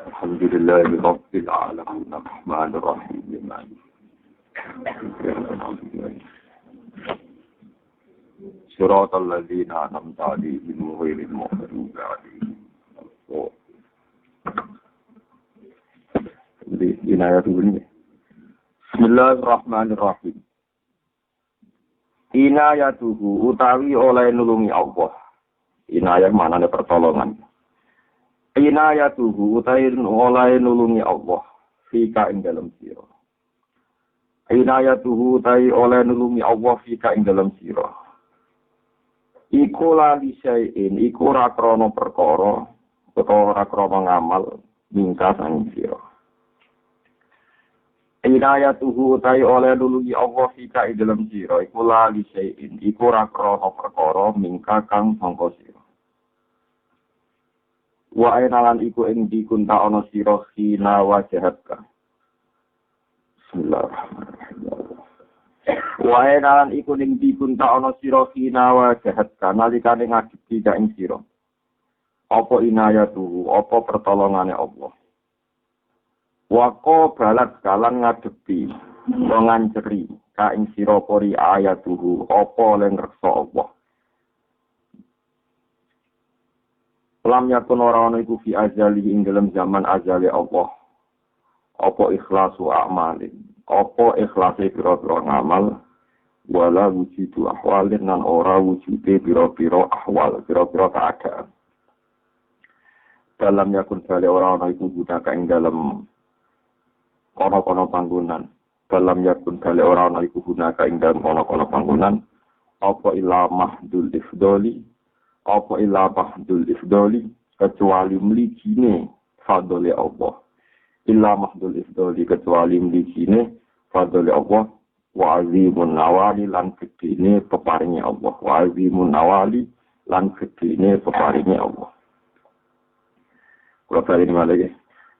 Alhamdulillahi Rabbil Alamin Ar-Rahmanir Rahim Shiratal ladzina an'amta 'alaihim ghairil maghdubi 'alaihim waladdallin. Bismillahirrahmanirrahim. Inayatuhu utawi oleh nulungi Allah. Inayah maknane pertolongan. Inayatuhu utawi oleh nulungi Allah fika ing dalam sira. Inayatuhu utawi oleh nulungi Allah fika ing dalam sira. Iku lali syai'in iku ora krana perkara utawa ora krana ngamal mingka sang sira. Inayatuhu utawi oleh nulungi Allah fika ing dalam sira iku lali syai'in iku ora krana perkara mingka kang sangka sira. Wa ainalan iku ing dikunta ana sira khina wajahatka. Bismillahirrahmanirrahim. Wa ainalan iku ing dikunta ana sira khina wajahatka nalikane ngadepi ka ing sira. Apa inayatuhu, apa pertolongane Allah. Wa qabalat kalan ngadepi nganceri ka ing sira pori ayatuhu, apa len reksa Allah. Lam yakun ora ana iku fi azali ing dalam zaman azali Allah. Apa ikhlasu a'malin, apa ikhlase pira-pira ngamal, wala wujudu ahwalin nan ora wujude pira-pira ahwal, pira-pira keadaan. Dalam yakun bali ora ana iku guna ing dalam kono-kono panggonan. Dalam yakun bali ora ana iku guna ing dalam kono-kono panggonan. Apa ila mahdul ifdoli, apa illa mahdul ifdoli kecuali mlikine fadhole Allah. Illa mahdul ifdoli kecuali mlikine fadhole Allah wa azimun nawali lan gedene peparinge Allah. Wa azimun nawali lan gedene peparinge Allah. Kula bali malih.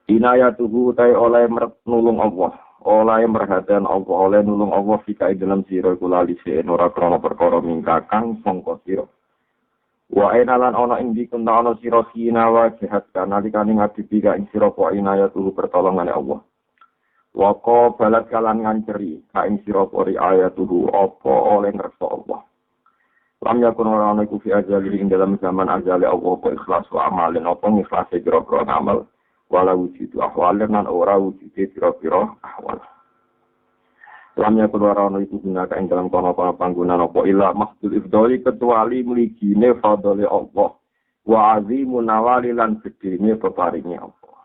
Inayatuhu tai oleh nulung Allah, oleh merhatian Allah, oleh nulung Allah fika dalam sira kula lise ora krana perkara mingkakang sangka sira. Wa ainalan ana ing dikun ana sira khina wa jahat kana likane ngadepi ka ing sira wa inayatuhu pertolongane Allah. Wa qabalat kalan nganceri ka ing sira pori ayatuhu apa oleh ngreksa Allah. Lam yakun ora ana iku fi ajali ing dalam zaman ajali Allah apa ikhlas wa amalin apa ikhlase kira-kira ngamal wala wujudu ahwalin nan ora wujude kira-kira ahwal. Lamnya kedua ana iku gunakan ing dalam kono-kono panggonan apa ila mahdul ifdoli kecuali mligine fadhole Allah wa azimun nawali lan gedene peparinge Allah.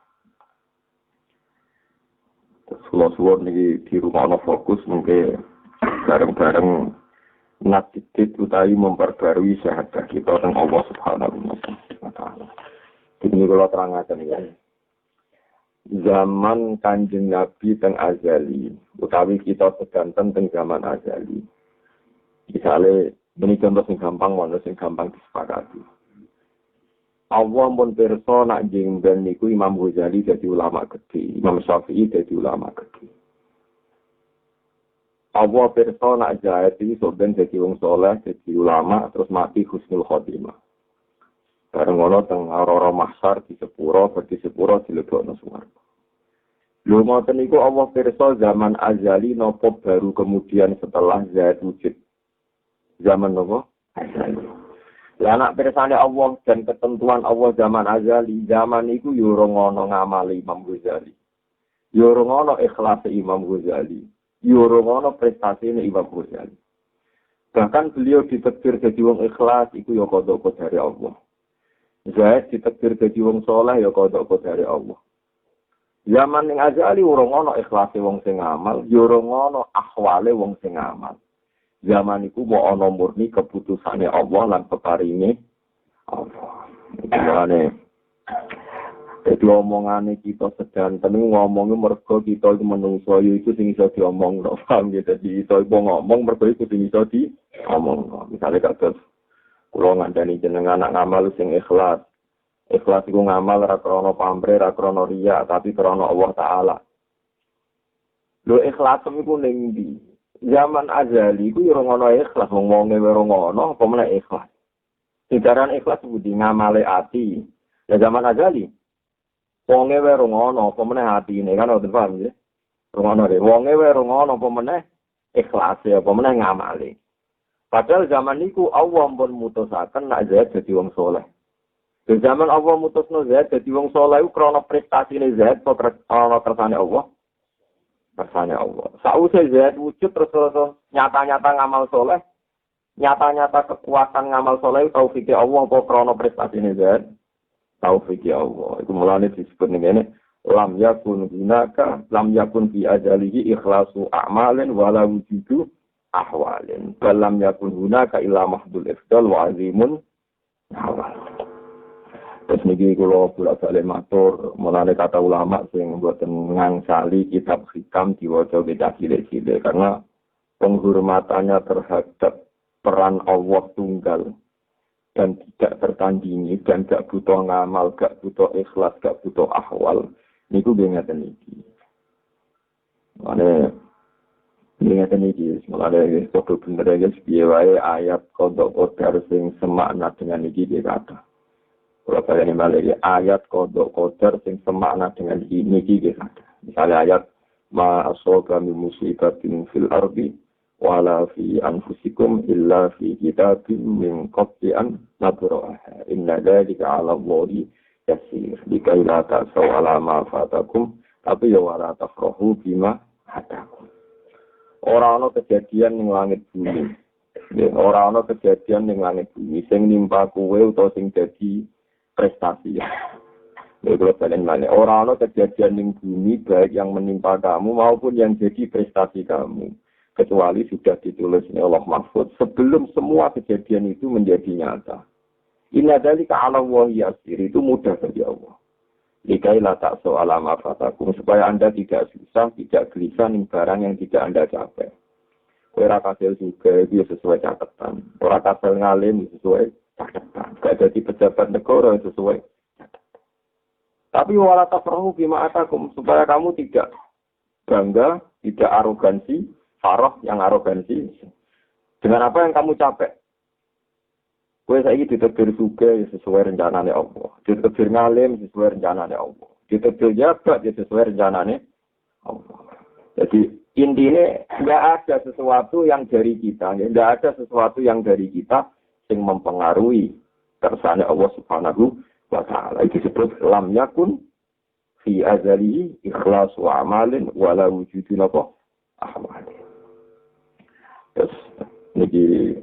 Suwon iki di rumah ana fokus mungkin bareng-bareng natidit utawi memperbarui syahadat kita tentang Allah Subhanahu wa taala. Ini kula terangaken ya. Zaman Kanjeng Nabi teng azali utawi kita sedanten teng zaman azali. Misale meni contoh sing gampang wono sing gampang disepakati. Allah pun pirsa nak jengben niku Imam Ghazali dadi ulama gedhe, Imam Syafi'i dadi ulama gedhe. Allah pirsa nak Zaid iki soben dadi wong saleh, dadi ulama terus mati husnul khotimah. Bareng ngono teng ora mahsyar di sepuro, berarti sepuro dilebokno swarga. Lho ngoten niku Allah pirsa zaman azali napa baru kemudian setelah Zaid wujud. Zaman napa? Azali. Lah nek pirsane Allah dan ketentuan Allah zaman azali, zaman niku yo ora ngono ngamali Imam Ghazali. Yo ora ngono ikhlas Imam Ghazali. Yo ora ngono prestasine Imam Ghazali. Bahkan beliau ditakdir jadi wong ikhlas iku yo kodok dari Allah. Zaid ditakdir jadi wong saleh ya kodok dari Allah. Zaman ning azali ora ono ikhlase wong sing ngamal, ya ora ono ahwale wong sing ngamal. Zaman iku mau ana murni keputusane Allah lan peparinge Allah. Mulane dadi omongane kita sedanten ngomongi mergo kita iku menungso iku sing iso diomongno. Paham ya dadi iso ngomong mergo iku sing iso diomongno. Misale kados kula ngandani jenengan anak ngamal sing ikhlas. Ikhlas iku ngamal ra krana pamrih, ra krana riya, tapi krana Allah taala. Lho ikhlas iku ning ndi? Zaman azali iku yo ora ngono ikhlas, wong-wonge ora ngono, apa meneh ikhlas. Sejaran ikhlas budi ngamale ati. Ya zaman azali. Wonge wae rungono apa meneh atine kan ora paham ya. Rungono de wonge wae rungono apa meneh ikhlas ya apa meneh ngamale. Padahal zaman niku Allah pun mutusaken nek Zaid dadi wong saleh. Di zaman Allah mutusno Zaid dadi wong saleh iku krana prestasine Zaid ana kersane Allah. Kersane Allah. Sausé Zaid wujud terus nyata-nyata ngamal saleh, nyata-nyata kekuatan ngamal saleh taufike Allah apa krana prestasine Zaid. Taufike Allah. Iku mulane disebut ngene lam yakun gunaka lam yakun fi ajalihi ikhlasu a'malin wala wujudu ahwalin. Lam yakun gunaka illa mahdul ifdal wa azimun awal. Terus niki kula bolak-balik matur mulane kata ulama sing mboten ngangsali kitab hikam diwaca beda cilik-cilik karena penghormatannya terhadap peran Allah tunggal dan tidak tertandingi dan gak butuh ngamal, gak butuh ikhlas, gak butuh ahwal niku ngeten iki. Mulane ngeten iki mulane padha bener ya piye wae ayat kodok kodar sing semakna dengan iki kata. Kalau kalian balik ayat kodok kodar sing semakna dengan ini gitu. Misalnya ayat ma asoba min musibatin fil ardi wala fi anfusikum illa fi kitabim min qabli an nabraha inna dzalika 'ala Allahi yasir. Dikai la ta'saw 'ala ma fatakum tapi ya wala tafrahu bima hadakum. Ora ana kejadian ning langit bumi. Ora ana kejadian ning langit bumi sing nimpa kowe utawa sing dadi prestasi ya. Kalau kalian mana orang kejadian di bumi baik yang menimpa kamu maupun yang jadi prestasi kamu kecuali sudah ditulis oleh Allah Mahfud sebelum semua kejadian itu menjadi nyata. Inna dzalika 'ala Allahi yasir itu mudah bagi Allah. Likailah tak soal ma fatakum supaya Anda tidak susah, tidak gelisah ning barang yang tidak Anda capai. Ora kasil juga itu sesuai catatan. Ora kasil ngalim sesuai catatan. Gak jadi pejabat negara sesuai catatan. Tapi wala tafrahu bima atakum supaya kamu tidak bangga, tidak arogansi, farah yang arogansi dengan apa yang kamu capai. Kowe saiki ditakdir sugih sesuai rencanane Allah. Ditakdir ngalim sesuai rencanane Allah. Ditakdir jabat sesuai rencanane Allah. Jadi intinya enggak ada sesuatu yang dari kita, enggak ada sesuatu yang dari kita yang mempengaruhi kersane Allah Subhanahu wa taala. Itu disebut lam yakun fi azali ikhlasu amalin wala wujudin apa ahwal. Terus niki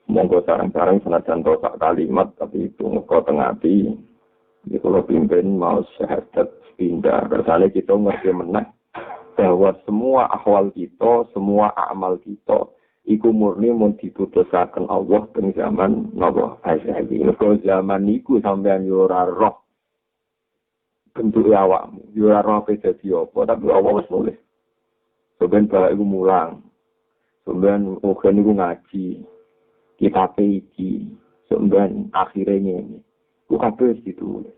monggo sareng-sareng senajan tok kalimat tapi itu ngeko teng ati. Iki kula pimpin mau syahadat pindah. Kersane kita ngerti meneh bahwa semua ahwal kita, semua amal kita iku murni mun diputusaken Allah teng zaman napa azali. Mergo zaman niku sampean yo ora roh bentuk awakmu, yo ora roh dadi apa, tapi Allah wis nulis. Sampeyan bae iku mulang. Sampeyan uga niku ngaji. Kita iki sampeyan akhire ngene. Ku kabeh ditulis.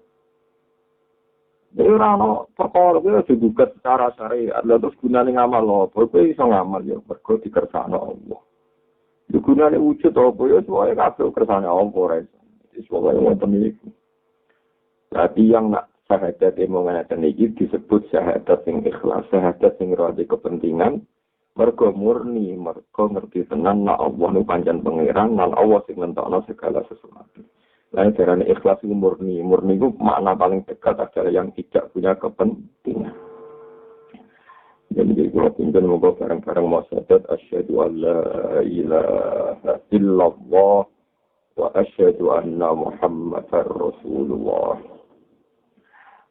Jadi orang perkara itu juga secara syariat. Lalu gunanya ngamal apa? Kowe iso ngamal ya mergo dikersakno Allah. Gunanya wujud apa ya sesuai kabeh kersane Allah ora iso. Sesuai wonten iki. Berarti yang nak syahadat ngene iki disebut syahadat sing ikhlas, syahadat sing ora ada kepentingan, mergo murni, mergo ngerti tenan nek Allah nu pancen pangeran, lan Allah sing nentokno segala sesuatu. Lain caranya ikhlas itu murni. Murni itu makna paling dekat adalah yang tidak punya kepentingan. Jadi kalau tinggal moga bareng-bareng mau syahadat asyhadu an la ilaha illallah wa asyhadu anna Muhammadar Rasulullah.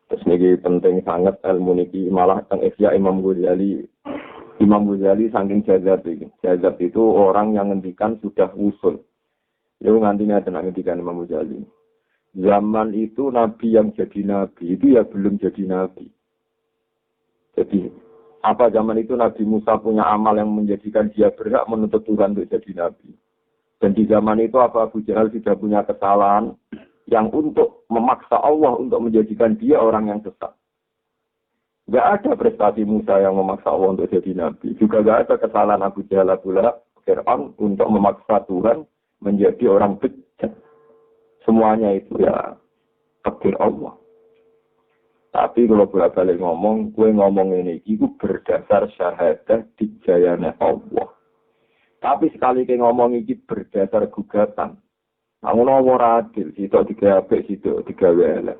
Terus ini penting sangat ilmu niki malah teng Ihya Imam Ghazali. Imam Ghazali saking jazab iki. Jazab itu orang yang ngendikan sudah usul. Itu ngantinya tenang ngendikan Imam Ghazali. Zaman itu Nabi yang jadi Nabi itu ya belum jadi Nabi. Jadi apa zaman itu Nabi Musa punya amal yang menjadikan dia berhak menuntut Tuhan untuk jadi Nabi. Dan di zaman itu apa Abu Jahal sudah punya kesalahan yang untuk memaksa Allah untuk menjadikan dia orang yang sesat. Tidak ada prestasi Musa yang memaksa Allah untuk jadi Nabi. Juga tidak ada kesalahan Abu Jahal, Abu Lahab, Fir'aun untuk memaksa Tuhan menjadi orang bejat. Semuanya itu ya takdir Allah. Tapi kalau bolak-balik ngomong, gue ngomong ini itu berdasar syahadah dijayane Allah. Tapi sekali ke ngomong ini berdasar gugatan. Aku nomor adil, situ tiga abek, situ tiga wele.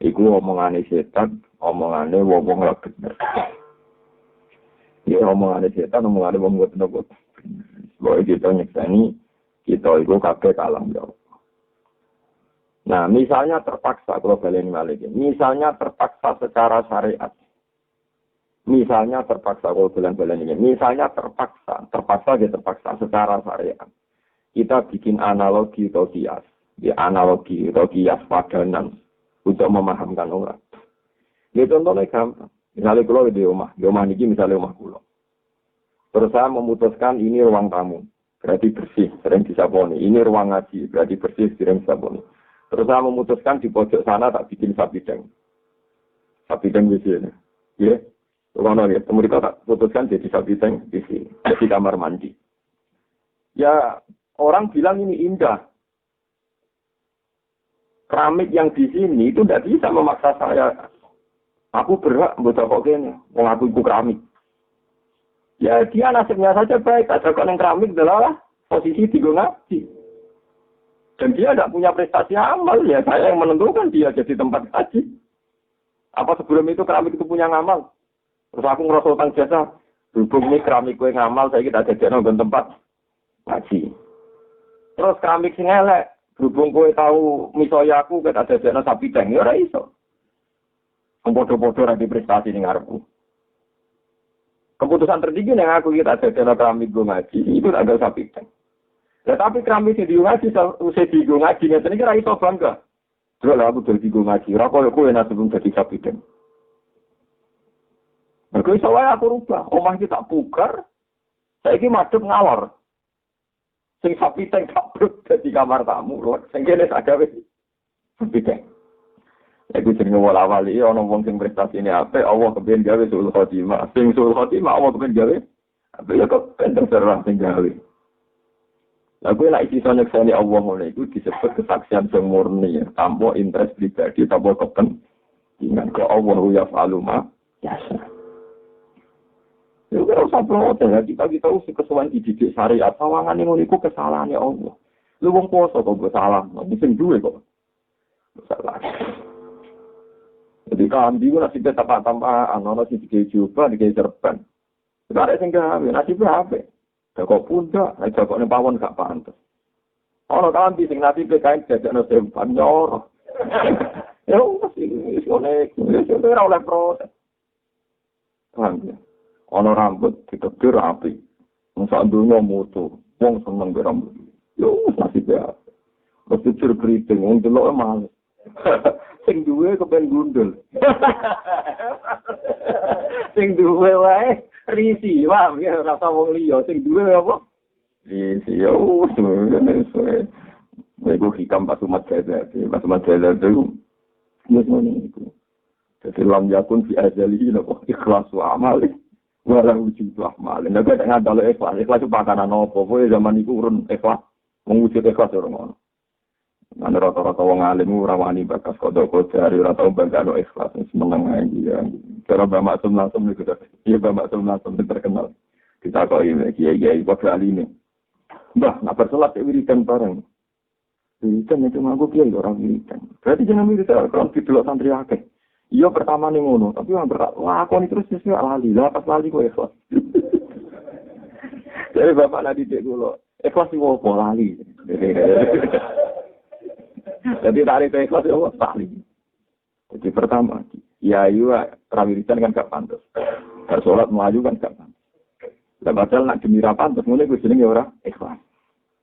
Iku omongane setan, omongane wong ora bener. Ya omongane setan, omongane wong bener. Sebab kita nyekseni, kita itu kabeh kalam ya. Nah, misalnya terpaksa, kalau balen balik, misalnya terpaksa secara syariat. Misalnya terpaksa, kalau balen ini. Misalnya terpaksa secara syariat. Kita bikin analogi atau kias. Ya, analogi atau kias padanan untuk memahamkan orang. Ini contohnya gampang. Misalnya kalau di rumah ini misalnya rumah kulo. Terus saya memutuskan ini ruang tamu, berarti bersih, sering disaboni. Ini ruang ngaji, berarti bersih, sering disaboni. Terus saya memutuskan di pojok sana tak bikin sabideng. Sabideng di sini. Ya. Kalau lihat, kemudian tak putuskan jadi sabideng di sini. Di kamar mandi. Ya, orang bilang ini indah. Keramik yang di sini itu tidak bisa memaksa saya. Aku berhak buat kok gini. Mengaku itu keramik. Ya, dia nasibnya saja baik. Ada kok yang keramik adalah posisi tiga ngaji. Dan dia tidak punya prestasi amal, ya saya yang menentukan dia jadi tempat haji. Apa sebelum itu keramik itu punya ngamal? Terus aku ngerasa utang jasa, berhubung ini keramik gue ngamal, saya kita jadi nonton tempat haji. Terus keramik sing elek, berhubung gue tahu misalnya aku kita jadi sapi deng, ya ora iso. Bodoh-bodoh lagi prestasi di ngarepku. Keputusan tertinggi yang aku kita jadi keramik gue ngaji, itu ada sapi deng. Tetapi keramik di ngaji, usai di ngaji, ini kira itu bangga. Jual aku dari di ngaji, rakyat aku enak sebelum jadi sabiden. Mereka soalnya aku rubah, omah kita pugar, saya ini madep ngalor. Sing sabiden kabruk di kamar tamu, sing kene sagawe sabiden. Aku jenenge wala-wali, ana wong sing prestasi ini apa, Allah kepen gawe sul khotimah. Sing sul khotimah Allah kepen gawe, apa ya kok terserah sing gawe. Lagu yang iso nyekseni Allah mulai itu disebut kesaksian yang murni ya, tanpa interest pribadi, tanpa kepentingan ke Allah yaf'alu ma yasha. Ya ora usah protes ya, kita usah kesuwen dididik syariat, sawangan ngono iku kesalahan ya Allah. Lu wong poso kok mbok salah, mesti sing duwe kok. Salah. Jadi kan di mana sih tambah ana sing dicoba dikerban. Sekarang sing gawe nasibnya apa? Kok pundak, aja kok pawon gak pantes. Ono kan sing nanti PKN dadekno sempan nyoro. Ya wis ngene, wis ora oleh protes. Kan. Ono rambut ditebir rapi. Wong sak dunya mutu, wong seneng rambut. Yo masih ya. Mesti cerkriting wong delok males. Sing duwe kepen gundul. Sing duwe wae risi, wah, ya rasa wong liya sing duwe apa? Risi, yo, suwe. Iku hikam pas umat jadah itu, ya ngene iku. Jadi lam yakun fi ajalihi napa ikhlasu amali, wala wujudu amali. Nek gak ngadal ikhlas itu pakanan apa? Kowe zaman iku urun ikhlas, mewujud ikhlas ora ngono. Ana rata-rata wong alim ora wani bakas kodok jari ora tau bangga ikhlas meneng ae ya. Cara Mbak Maksum niku ta. Iya Mbak Maksum terkenal. Kita kok kiai kok aline. Mbah, nak bersolat wiridan bareng. Wiridan itu ngaku kiai orang wiridan. Berarti jangan wiridan kalau didelok santri akeh. Iya pertama ning ngono, tapi wah aku terus sesuk lali. Lah pas lali kok ikhlas. Jadi bapak lagi dek kula. Ikhlas iki opo lali. Jadi tarik ikhlas itu lali. Jadi pertama, ya iya prawiritan kan gak pantas. Gak sholat maju kan gak pantas. Lah padahal nak gemira pantas, mulai gue jenenge ora ikhlas.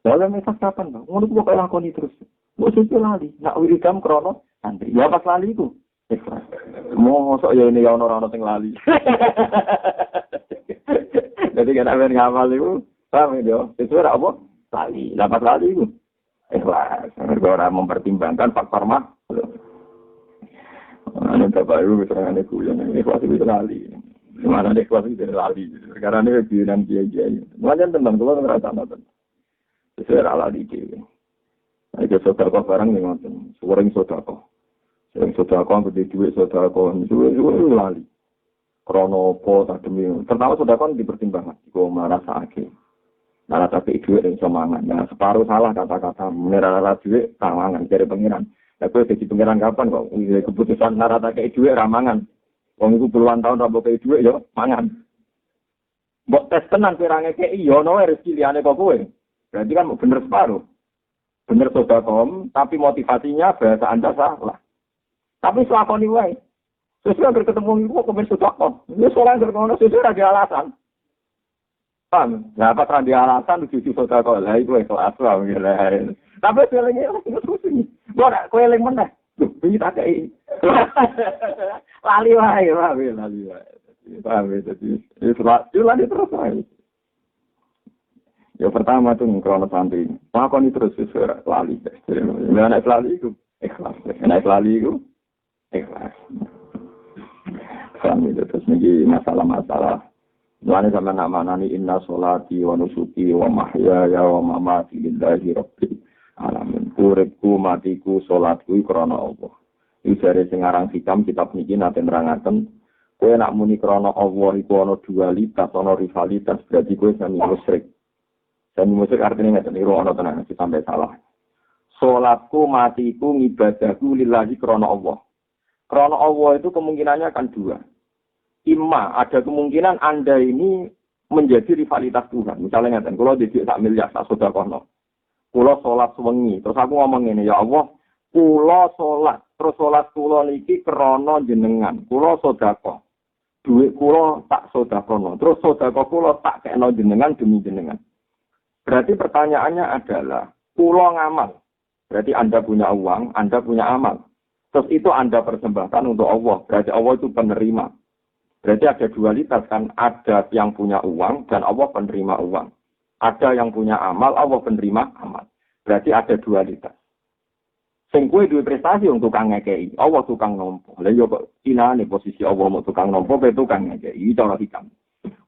Dalam ikhlas kapan, Bang? Ngono kok kaya lakoni terus. Mbok suci lali, nak wiridan krono santri. Ya pas lali iku ikhlas. Mosok ya ini ya ono sing lali. Jadi kan amen ngamal iku, paham ya? Itu ora apa? Lali. Lah pas lali iku ikhlas. Mergo ora mempertimbangkan faktor mah. Ana baru keterangan iku yang ikhlas itu lali. Mana ikhlas itu lali. Karena ini biunan kiai-kiai. Mulanya tentang kula ngrasakno ten. Sesuai lali iki. Iki sedekah barang ning ngoten. Sering sedekah. Sering sedekah gede dhuwit sedekah suwe-suwe lali. Krana apa tak demi. Pertama sedekah dipertimbangkan. Iku marasake. Nara tapi dhuwit iso mangan. Nah, separuh salah kata-kata menera dhuwit mangan dari pengiran. Lah kowe dadi pengiran kapan kok keputusan nara tak dhuwit ra mangan. Wong iku puluhan tahun ra mbok dhuwit yo mangan. Mbok tes tenan kowe ra ngekeki yo ono rezeki liyane kok kowe. Berarti kan bener separuh. Bener sedekah, tapi motivasinya bahasa Anda salah. Tapi selakoni wae. Sesuai ketemu ibu kok ben sedekah. Ini soalnya ngono sesuai ada alasan. Paham? Nah, apa kan dia alasan cucu sedekah lah iku kelas wae ngene. Tapi selinge terus ini. Ora kowe eling meneh. Lho, iki tak kei. Lali wae, lali wae. Paham ya, jadi lali terus wae. Ya pertama tuh krono santri. Makoni terus sesuai lali. Lah nek lali iku ikhlas. Nek lali iku ikhlas. Kami terus niki masalah-masalah. Lalu sama nama-nama inna sholati wa nusuki wa mahyaya wa mamati lillahi rabbil alamin. Uripku, matiku, sholatku krana Allah. Iki jare sing aran hikam kitab niki nate nerangaken kowe nak muni krana Allah iku ana dualitas, ana rivalitas, berarti kowe sami musyrik. Sami musyrik artinya ngeten niku ana tenan sampai salah. Sholatku, matiku, ngibadahku lillahi krana Allah. Krana Allah itu kemungkinannya akan dua. Imma ada kemungkinan Anda ini menjadi rivalitas Tuhan. Misalnya ngeten, kalau didik sak miliar sak sedekahno. Kula salat sewengi, terus aku ngomong ngene, ya Allah, kula salat, terus salat kula niki krana jenengan. Kula sedekah. Duit kula tak sedekahno. Terus sedekah kula tak kekno jenengan demi jenengan. Berarti pertanyaannya adalah, kula ngamal. Berarti Anda punya uang, Anda punya amal. Terus itu Anda persembahkan untuk Allah. Berarti Allah itu penerima. Berarti ada dualitas kan. Ada yang punya uang dan Allah penerima uang. Ada yang punya amal, Allah penerima amal. Berarti ada dualitas. Sing kowe duwe prestasi untuk tukang ngekei. Allah tukang nompo. Lah yo kok inane posisi Allah mau tukang nompo, kowe tukang ngekei. Cara hikam.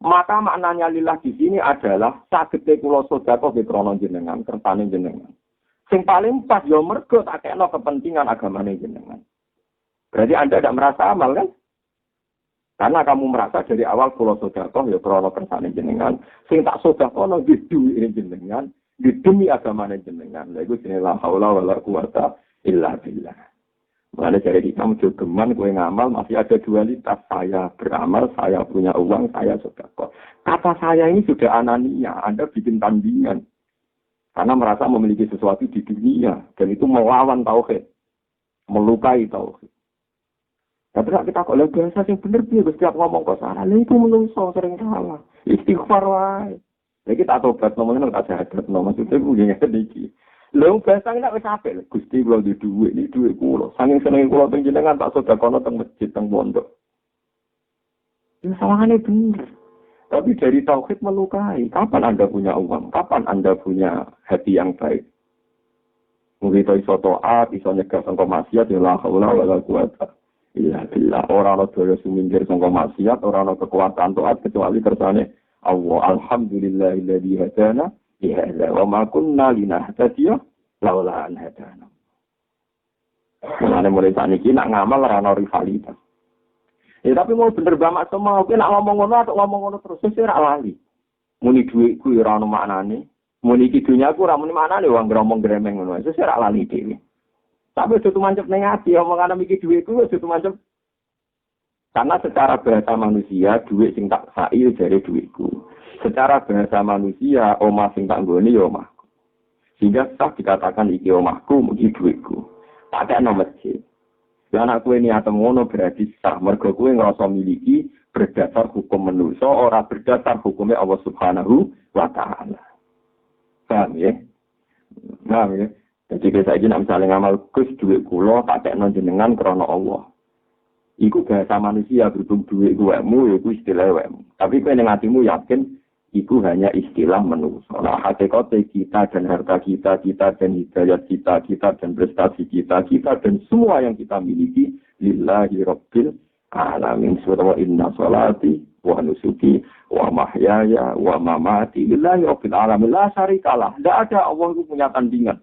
Maka maknanya lillah di sini adalah sagete kula sedekah ke krana jenengan, kersane jenengan. Sing paling pas yo mergo tak kekno kepentingan agamane jenengan. Berarti Anda tidak merasa amal kan? Karena kamu merasa dari awal kula sedekah ya krana kersane jenengan, sing tak sedekahno di duwe jenengan, di demi agamane jenengan. Lha iku jenenge la haula wala quwata illa billah. Mulane dari kamu jogeman kowe ngamal masih ada dualitas, saya beramal, saya punya uang, saya sedekah. Kata saya ini sudah anania, Anda bikin tandingan. Karena merasa memiliki sesuatu di dunia dan itu melawan tauhid, melukai tauhid. Tapi kita kok lagi bahasa yang bener dia setiap ngomong kok salah, itu menungso sering salah. Istighfar wae. Lagi tak tobat ngomongin tak jahat, maksudnya gue ngene iki. Lho bahasa nek wis apik, Gusti kula di dhuwit iki dhuwit kula. Saking senenge kula teng jenengan tak sedekahno teng masjid teng pondok. Ini salahane bener. Tapi dari tauhid melukai. Kapan Anda punya uang? Kapan Anda punya hati yang baik? Mungkin itu iso taat, iso nyegah sangka maksiat, ya la haula wala quwata illa billah. Ora ana daya suminggir sangka maksiat, ora ana kekuatan taat kecuali kersane Allah. Alhamdulillahilladzi hadana li hadza wa ma kunna linahtadiya laula an hadana. Mulai saniki nak ngamal ora ana rivalitas. Ya tapi mau bener banget semua, oke nak ngomong ngono atau ngomong ngono terus saya ora lali. Muni dhuwitku ora ono maknane. Muni iki dunyaku ora muni maknane wong ngomong gremeng ngono. Saya ora lali dhewe. Tapi itu mancep ning ati omongane iki dhuwitku wis itu mancep. Karena secara bahasa manusia dhuwit sing tak sai jare dhuwitku. Secara bahasa manusia omah sing tak nggone ya omahku. Sehingga sah dikatakan iki omahku, iki dhuwitku. Tak ada nomor masjid. Dan anak kue niat ngono berarti sah. Mergo kue ngerasa miliki berdasar hukum manusia, ora berdasar hukumnya Allah Subhanahu wa Ta'ala. Paham ya? Paham ya? Jadi kita ingin misalnya ngamal kus duit kulo tak tekno jenengan krana Allah. Iku bahasa manusia berhubung duit kuemu, iku istilah kuemu. Tapi kue ning atimu yakin iku hanya istilah manusia. Nah, hakikatnya kita dan harta kita, kita dan hidayat kita, kita dan prestasi kita, kita dan semua yang kita miliki lillahi rabbil alamin. Subhanahu inna sholati wa nusuki wa mahyaya wa mamati lillahi rabbil alamin. La syarikalah. Tidak ada Allah itu punya tandingan.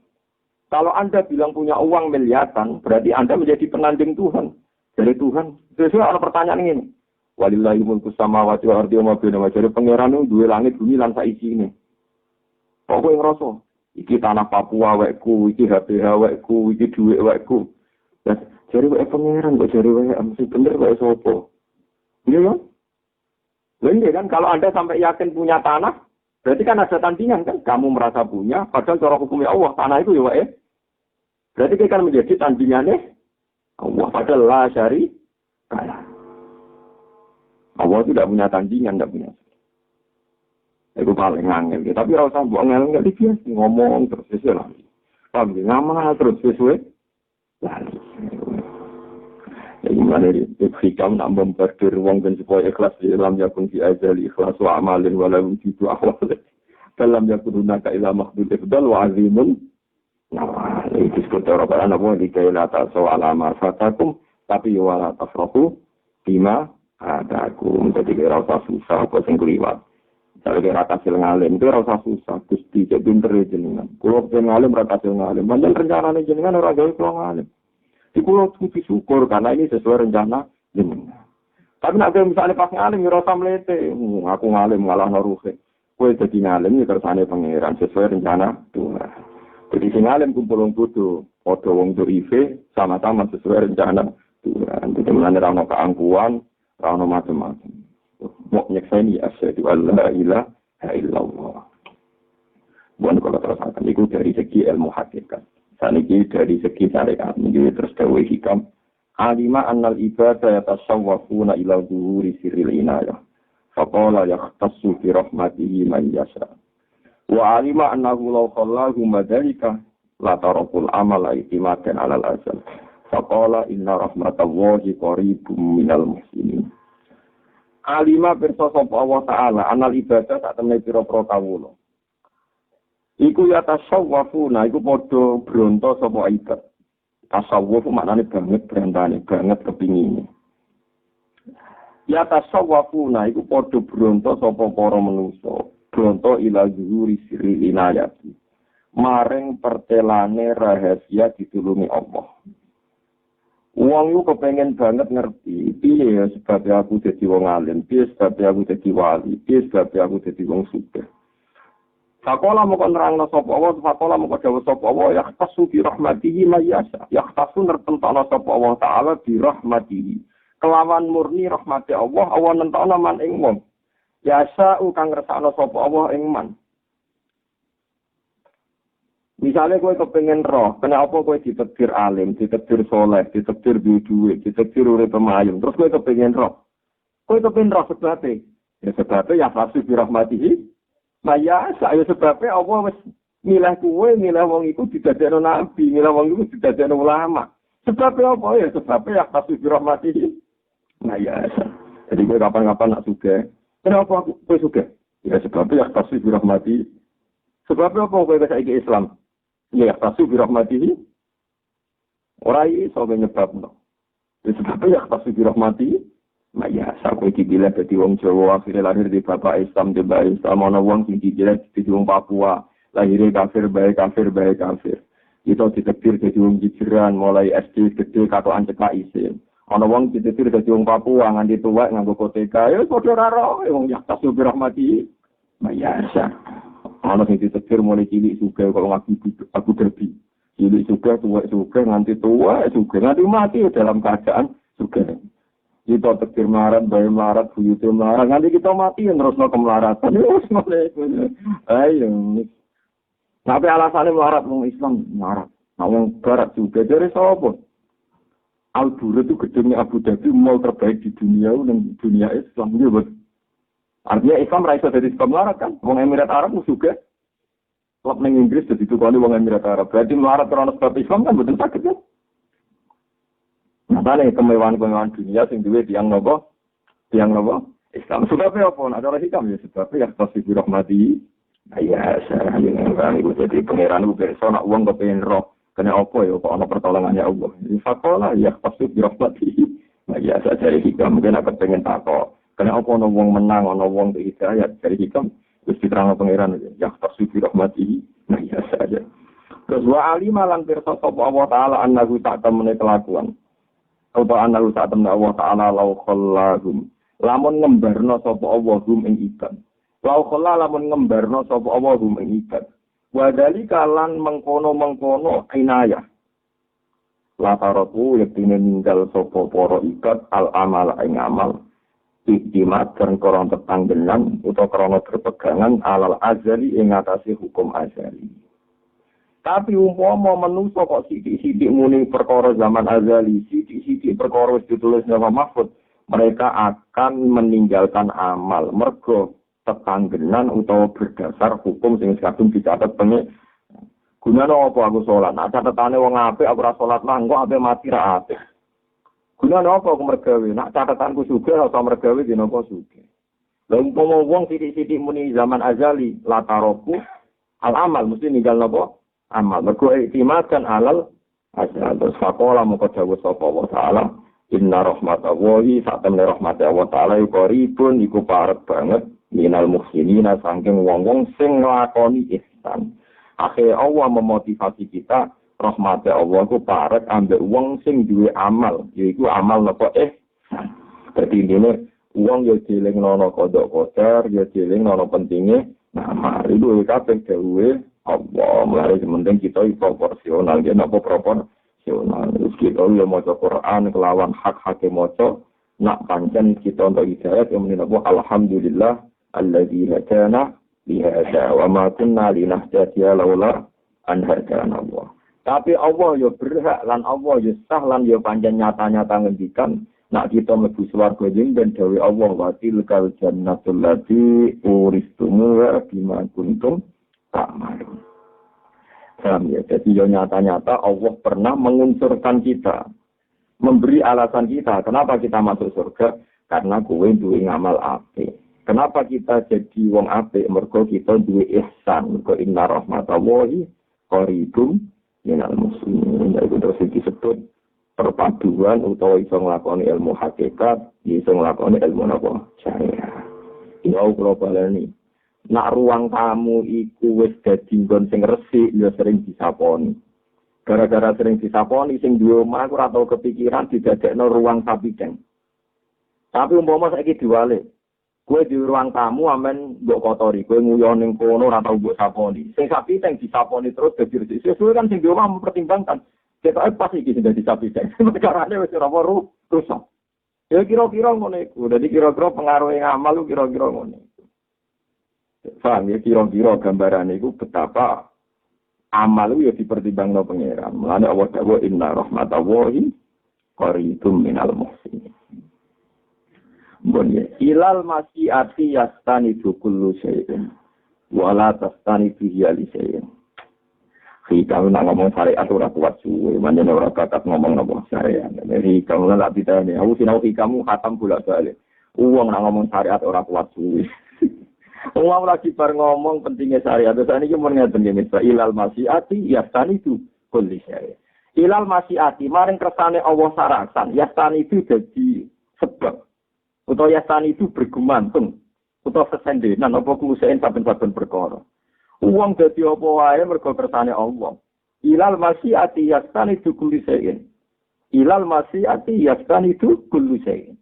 Kalau Anda bilang punya uang miliaran, berarti Anda menjadi penanding Tuhan. Dari Tuhan. Sesuai ada pertanyaan ini. Walillahi mulku samawati wal ardi wa ma bainahuma. Jadi pangeran itu duwe langit bumi lan saiki ini. Kok kowe ngrasa iki tanah Papua wekku, iki HPH wekku, iki dhuwit wekku. Lah jare wek pangeran kok jare wek mesti bener kok sapa? Iya kan? Lain kan kalau Anda sampai yakin punya tanah, berarti kan ada tandingan kan? Kamu merasa punya, padahal cara hukumnya Allah tanah itu ya wek. Berarti kita kan menjadi tandingannya Allah padahal la syari kalah. Allah itu tidak punya tandingan, tidak punya. Itu paling angel. Tapi rasa buat angel nggak biasa ngomong terus sesuai lagi. Paham ngamal terus sesuai lagi. Jadi mana hikam nak memperdir wong dan supaya ikhlas di dalam yakun fi ajali ikhlas wa amalin walau itu awal. Dalam yakun hunaka ila makhdud ifdal wa azimun. Nah, itu sekitar orang apa di kaila ta'saw ala ma fatakum tapi wala tafrahu bima adakum. Jadi kira usah susah apa sing kliwat. Kalau kira kasil ngalim itu rasa susah Gusti cek pinter jenengan. Kulo pengen ngalim ra kasil ngalim. Panjen rencanane jenengan ora gawe kulo ngalim. Di kulo kudu syukur karena ini sesuai rencana jenengan. Tapi nek misalnya pas ngalim ya rasa mlete. Aku ngalim ngalah naruhe. Kowe dadi ngalim ya kersane pangeran sesuai rencana Tuhan. Jadi sing alim kumpul kudu padha wong durife sama-sama sesuai rencana Tuhan. Jadi mulane ra ono keangkuhan, ra ono macam-macam. Mau nyekseni asyhadu alla ilaha illallah. Bukan kalau terus itu dari segi ilmu hakikat. Saniki dari segi syariat ini terus dawe hikam. Alima annal ibadah yatasawwafuna ila dhuhuri sirril inayah. Faqala yahtassu bi rahmatihi man yasha. Wa alima annahu law khallahu madalika la tarakul amala itimadan alal azal. Faqala inna rahmatallahi qaribum minal muhsinin. Alima pirsa sapa Allah taala anal ibadah sak temene pira-pira kawula. Iku ya tasawwufuna iku padha bronto sapa ibadah. Tasawwuf maknane banget brantane, banget kepingine. Ya tasawwufuna iku padha bronto sapa para manungsa. Bronto ila zuhuri sirri inayati. Maring pertelane rahasia ditulungi Allah. Wong iku kepengen banget ngerti piye ya sebab aku dadi wong alim, piye sebab aku dadi wali, piye sebab aku dadi wong sugih. Fakola moko nerangno sapa Allah, fakola moko dawuh sapa Allah ya tasu bi rahmatihi mayasa. Ya tasu nertentana sapa Allah taala bi rahmatihi. Kelawan murni rahmati Allah, Allah nentana man ing wong. Yasa kang ngersakno sapa Allah ing man. Misalnya kowe kepengin roh, kena apa kowe ditakdir alim, ditakdir soleh, ditakdir duwe, ditakdir urip pemayun, terus kowe kepengin roh. Kowe kepengin roh sebabe. Ya sebabe ya fasih bi rahmatihi. Maya saya sebabe Allah wis milah kowe, milah wong iku didadekno nabi, milah wong iku didadekno ulama. Sebabe apa ya sebabe ya fasih bi rahmatihi. Maya. Jadi kowe kapan-kapan nak sugih. Kenapa aku kowe sugih? Ya sebabnya ya tasbih bi rahmati. Sebabnya apa kowe saiki Islam? Ya tasbih bi rahmati. Ora iso nyebabno. Ya sebabnya ya tasbih bi rahmati. Maya sak iki bila dadi wong Jawa akhire lahir di bapak Islam di bae Islam ana wong sing dikira dadi wong Papua, lahir kafir bae kafir. Itu ditakdir dadi wong jijiran mulai SD gede katokan cekak isin. Ana wong ditakdir dadi wong Papua nganti tuwek nganggo koteka, ya padha karo wong yaktasu bi rahmati. Mayasa. Ana sing ditakdir mulai cilik sugih kok aku derbi. Cilik sugih tuwek sugih nganti tuwek sugih nganti mati dalam keadaan sugih. Kita takdir melarat, bayi melarat, buyute melarat, nganti kita mati terusno kemelaratan. Wis ngene. Ayo. Tapi alasannya melarat wong Islam melarat. Nah wong barat juga dari sapa? Al-Bura itu gedungnya Abu Dhabi mall terbaik di dunia dan dunia Islam juga. Artinya Islam raisa dari sebab melarat kan. Wong Emirat Arab juga. Klub ning Inggris jadi tukang wong Emirat Arab. Berarti melarat karena sebab Islam kan betul sakit kan. Nah, kemewahan-kemewahan dunia sing duwe tiang nopo? Tiang nopo? Islam. Sebabnya apa? Ada orang hikam ya sebabnya ya tasbih rahmati. Ya saya yang iku jadi pangeran ku kersa nak wong kepengin roh. Kena apa ya kok ana pertolongannya Allah. Fakola ya tasbih rahmati. Ya saya cari hikam mungkin aku pengen takok. Kena apa ana wong menang, ana wong hidayah cari hikam wis diterangno pangeran ya tasbih rahmati. Nah ya saja. Terus wa alima lan pirsa sapa Allah taala annahu sak temene kelakuan. Atau annahu sak temene Allah taala lau khallahum. Lamun ngembarno sapa Allah hum ing ibad. Lau khallah lamun ngembarno sapa Allah hum ing ibad. Wa dzalika lan mengkono-mengkono inayah. Lataratu yektine ninggal sapa para ibad al amal ing amal. Iktimat dan korong tetanggenan atau korong berpegangan alal azali ing atase hukum azali. Tapi umpama manusa kok sithik-sithik muni perkara zaman azali, sithik-sithik perkara wis ditulis nama mahfud, mereka akan meninggalkan amal mergo tetanggenan utawa berdasar hukum sing kadung dicatet pengen. Gunane apa aku salat? Nek catetane wong apik aku ora salat mah engko ape mati ra apik. Gunane apa aku mergawe? Nek catatanku sugih ora mergawe dina apa sugih. Lah umpama wong sithik-sithik muni zaman azali lataroku al amal mesti ninggal napa? Amal. Mergo iktimadan alal azal. Terus faqala moko dawuh sapa wa ta'ala inna rahmatallahi satamna rahmate Allah taala iku qaribun iku parek banget minal muhsinina saking wong-wong sing nglakoni ihsan. Akhirnya Allah memotivasi kita rahmat Allah ku parek ambek wong sing duwe amal yaiku amal napa dadi dene wong yo dieling ana kodok kotor yo dieling ana pentinge amal itu kabeh dawuhe Allah mulai penting kita proporsional ya napa proporsional terus kita yo maca Quran kelawan hak-hak maca nak pancen kita untuk hidayah yang menapa alhamdulillah alladzi hadana lihada wa ma kunna linahtadiya laula an hadana Allah. Tapi Allah ya berhak lan Allah ya sah lan ya panjang nyata-nyata ngendikan nak kita mlebu swarga jeng dan dawuh Allah wa tilkal jannatul lati uristumuha bima kuntum ta'malun. Paham ya? Jadi ya nyata-nyata Allah pernah mengunsurkan kita, memberi alasan kita kenapa kita masuk surga karena kowe duwe ngamal apik. Kenapa kita jadi wong apik? Mergo kita duwe ihsan. Mergo inna rahmatallahi qaribun minal muslimin. Itu terus disebut perpaduan utawa iso nglakoni ilmu hakikat, iso nglakoni ilmu napa? Syariah. Ya kula baleni. Nak ruang tamu iku wis dadi nggon sing resik ya sering disaponi. Gara-gara sering disaponi sing duwe omah ora tau kepikiran didadekno ruang sapideng. Tapi umpama saiki diwale kowe di ruang tamu amen mbok kotori, kowe nguyon ning kono ora tau mbok saponi. Sing sapi teng disaponi terus dadi resik. Sesuai kan sing di omah mempertimbangkan. Ketoke pas iki sing dadi sapi teng. Perkarane wis ora rusak. Ya kira-kira ngono iku. Dadi kira-kira pengaruhe ngamal lu kira-kira ngono. Paham ya kira-kira gambarane iku betapa amal lu ya dipertimbangno pangeran. Mulane Allah dawuh inna rahmatallahi qaribun minal muhsinin. Boleh. Ilal masyiati yastanidu kullu syai'in. Wala tastanidu hiyali syai'in. Kalau nak ngomong syariat ora kuat suwe, manjane ora bakat ngomong napa syariat. Jadi kamu nak ditanya, aku sinau kamu khatam bolak-balik. Uang nak ngomong syariat ora kuat suwe. Uang lagi bar ngomong pentingnya syariat. Terus ini mun ngeten nggih, ilal masyiati yastanidu kullu syai'in. Ilal masyiati maring kersane Allah sarasan, yastanidu dadi sebab utawa yasan itu bergumantung utawa sesendenan apa kuusain saben-saben perkara. Uang dadi apa wae mergo kersane Allah. Ilal masyiati yasan itu kullu syai'in. Ilal masyiati yasan itu kullu syai'in.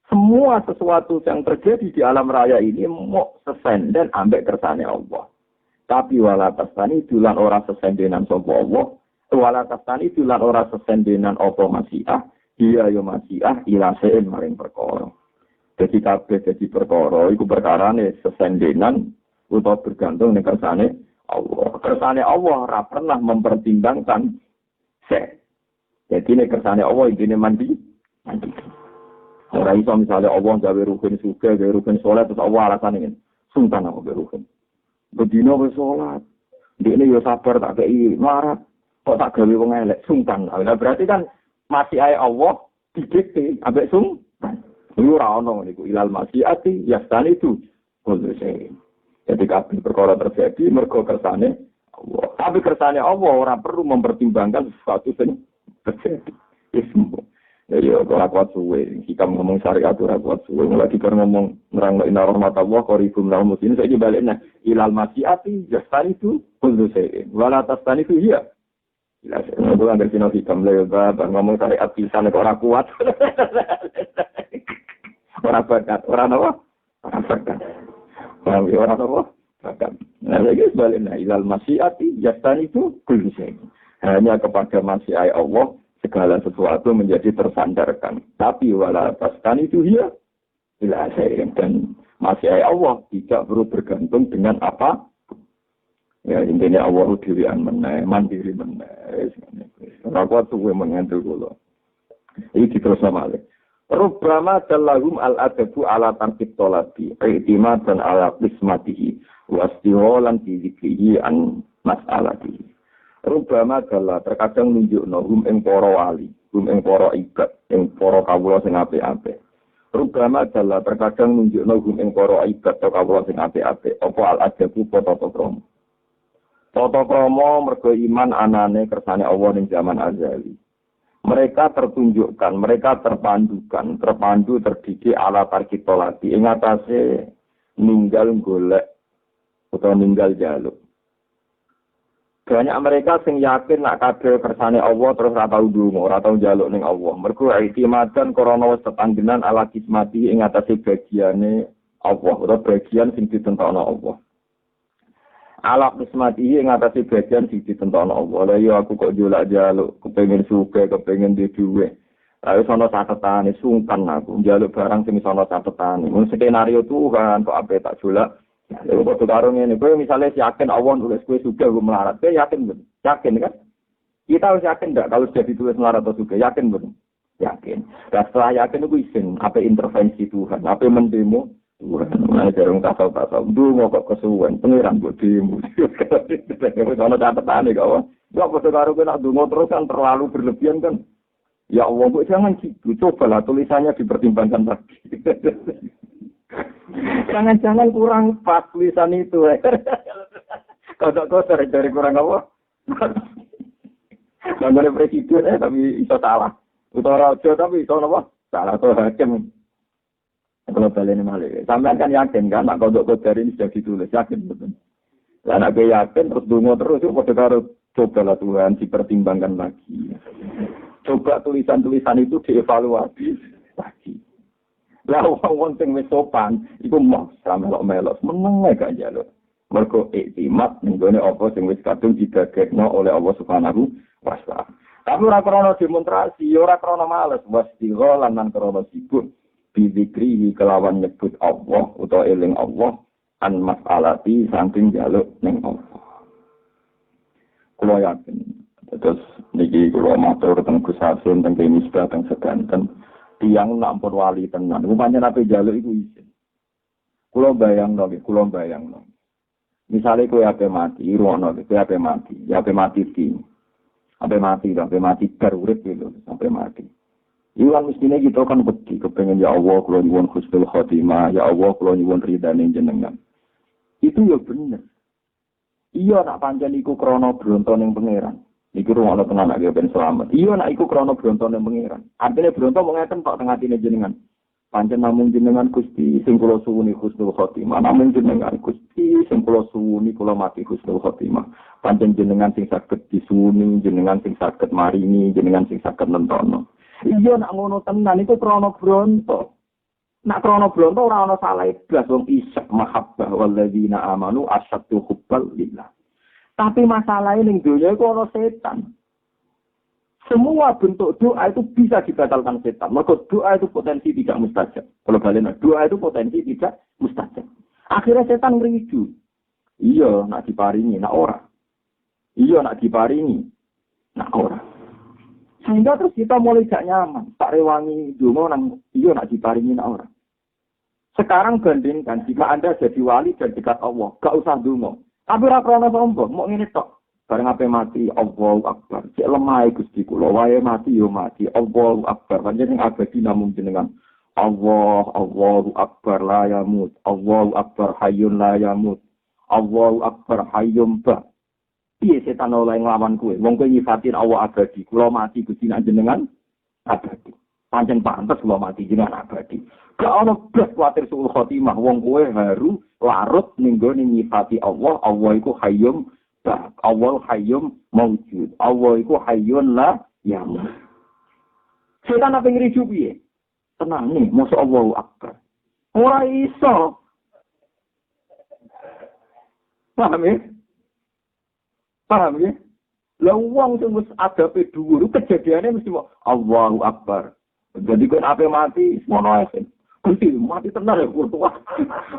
Semua sesuatu yang terjadi di alam raya ini mau sesenden ambek kersane Allah. Tapi wala tasani dulan ora sesendenan sapa Allah. Wala tasani dulan ora sesendenan apa masyiah. Iya yo masyiah ilasein maring perkara. Jadi kabeh dadi perkara iku perkarane sesendenan utawa bergantung ning kersane Allah. Kersane Allah ora pernah mempertimbangkan Jadi nek kersane Allah intine mandi. Ora iso misale Allah gawe rukun suka, gawe rukun salat terus Allah alasane ngene. Sultan aku gawe rukun. Bedino wis salat. Ndekne yo sabar tak kei marat. Kok tak gawe wong elek sultan. Lah berarti kan masih ayah Allah didikte ambek sumpan. Iku ora ono niku ilal masyiati yastani itu kullu syai. Jadi kabeh perkara terjadi mergo kersane Allah. Tapi kersane Allah ora perlu mempertimbangkan sesuatu sing terjadi. Ismu. Ya ora kuat suwe. Hikam ngomong syariat ora kuat suwe. Lagi kan ngomong nerang inna rahmatullah qaribun lahum muslimin. Saiki baliknya ilal masyiati yastani itu kullu syai'in. Wala tastani itu iya. Ila itu anggar sino hikam lebar ngomong syariat pisan kok ora kuat. Ora bakat, ora apa? Ora bakat. Ora apa? Bakat. Nah, lagi sebaliknya ilal masyiati yastani itu kullu syai'in. Hanya kepada masyiat Allah segala sesuatu menjadi tersandarkan. Tapi wala taskan itu dia bila saya dan masyiat Allah tidak perlu bergantung dengan apa. Ya intinya Allah dirian meneh, mandiri meneh. Rakwat suwe mengentul kula. Iki terus samale. Rubbama dallahum al-adabu ala tarkib tolabi, i'timadan ala qismatihi, wastiholan fi dzikrihi an mas'alatihi. Rubama gala terkadang nunjukno hum ing para wali, hum ing para ibad, ing para kawula sing apik-apik. Rubama gala terkadang nunjukno hum ing para ibad atau kawula sing apik-apik, apa al-adabu tata krama. Tata krama mergo iman anane kersane Allah ning zaman azali. Mereka tertunjukkan, mereka terpandu terdidik ala tarkitolati ing atase ninggal golek utawa ninggal jaluk. Banyak mereka sing yakin nak kabeh kersane Allah terus ora tau ndonga, ora tau njaluk ning Allah. Mergo i'timadan krana wis tetanggenan ala kismati ing atase bagiane Allah, utawa bagian sing ditentokno Allah. Ala kismati ing atase bagian sing ditentokno Allah. Lah ya aku kok njaluk kepengin sugih, kepengin duwe. Lah wis ana catetane sungkan aku njaluk barang sing iso ana catetane. Mun skenario Tuhan kok ape tak jolak. Ya, waktu karo ngene, kowe misale yakin Allah nulis kowe suka gue melarat, kowe yakin ben? Yakin kan? Kita harus yakin enggak kalau sudah ditulis melarat atau suka? Yakin ben? Yakin. Dan setelah yakin itu isin, apa intervensi Tuhan, apa mendemo Tuhan. Nah, jarang tasau-tasau, dungo kok kesuwen, pengiran buat demo. Wis ana catetane kok. Ya waktu karo kowe nak dungo terus kan terlalu berlebihan kan. Ya Allah, kok jangan gitu. Cobalah tulisannya dipertimbangkan lagi. Jangan-jangan kurang pas tulisan itu. Kodok-kodok dari kurang apa? Nggak presiden tapi iso salah. Utara aja tapi iso apa? Salah atau hakim. Kalau balik ini malah. Sampai kan yakin kan, nak kodok-kodok ini sudah ditulis. Yakin betul. Lah nak yakin terus dungo terus. Cobalah Tuhan dipertimbangkan lagi. Coba tulisan-tulisan itu dievaluasi lagi. Lah wong sing wis sopan iku mos melok-melok meneng gak njaluk. Mergo iktimat nggone apa sing wis kadung didagekno oleh Allah Subhanahu wa taala. Tapi ora krana demonstrasi, ora krana males, wastigha lan krana sibuk bizikri kelawan nyebut Allah utawa eling Allah an mas'alati saking njaluk ning Allah. Kulo yakin terus niki kulo matur teng Gus Hasim teng Misbah teng Sedanten tiang nampun wali tenan. Rupanya nabi jaluk itu isin. Kulo bayang no. Misalnya kue ape mati, irono, kue ape mati, ya ape mati tim, ape mati berurip gitu, sampai mati. Iwan mestinya kita kan beti, kepengen ya Allah, kulo nyuwun husnul khotimah, ya Allah, kulo nyuwun ridane jenengan. Itu ya bener. Iya nak pancen iku krana bronto ning pangeran. Iki rumono tenan nek ben selamat. Iya nek iku krana bronto ning pangeran. Artine bronto mung ngeten tok teng atine jenengan. Pancen namung jenengan Gusti sing kula suwuni husnul khotimah. Namung jenengan Gusti sing kula suwuni kula mati husnul khotimah. Pancen jenengan sing saged disuwuni, jenengan sing saged maringi, jenengan sing saged nentono. Iya nek ngono tenan iku krana bronto. Nek krana bronto ora ana salah blas wong isyak mahabbah walladzina amanu asyaddu hubbal lillah. Tapi masalahnya ning dunia itu ada setan. Semua bentuk doa itu bisa dibatalkan setan. Maka doa itu potensi tidak mustajab. Kalau kalian doa itu potensi tidak mustajab. Akhirnya setan ngeridu. Iya, nak diparingi, nak ora. Iya, nak diparingi, nak ora. Sehingga terus kita mulai gak nyaman. Tak rewangi donga nang iya nak diparingi, nak ora. Sekarang bandingkan jika Anda jadi wali dan dekat Allah, gak usah donga. Tapi ora krana sombong, mok ngene tok. Bareng ape mati, Allahu Akbar. Cek lemah Gusti kula, wae mati yo mati. Allahu Akbar. Panjenengan abadi namung jenengan. Allahu Akbar la yamut. Allahu Akbar hayyun la yamut. Allahu Akbar hayyum ba. Piye setan oleh nglawan kowe? Wong kowe nyifatin Allah abadi. Kula mati Gusti jenengan abadi. Pancen pantes kula mati jenengan abadi. Gak ono blas kuwatir suul khotimah wong kowe haru larut ning gone nyifati Allah, Allah iku hayyum Allah hayyum maujud. Allah iku hayyun la yamut. Setan apa ngriju piye? Tenang nih, mosok Allahu akbar. Ora iso. Paham ya? Paham ya? Lah wong sing wis adabe dhuwur kejadiane mesti Allahu akbar. Jadi kan ape mati semono ae. Gusti mati tenar ya kurtua.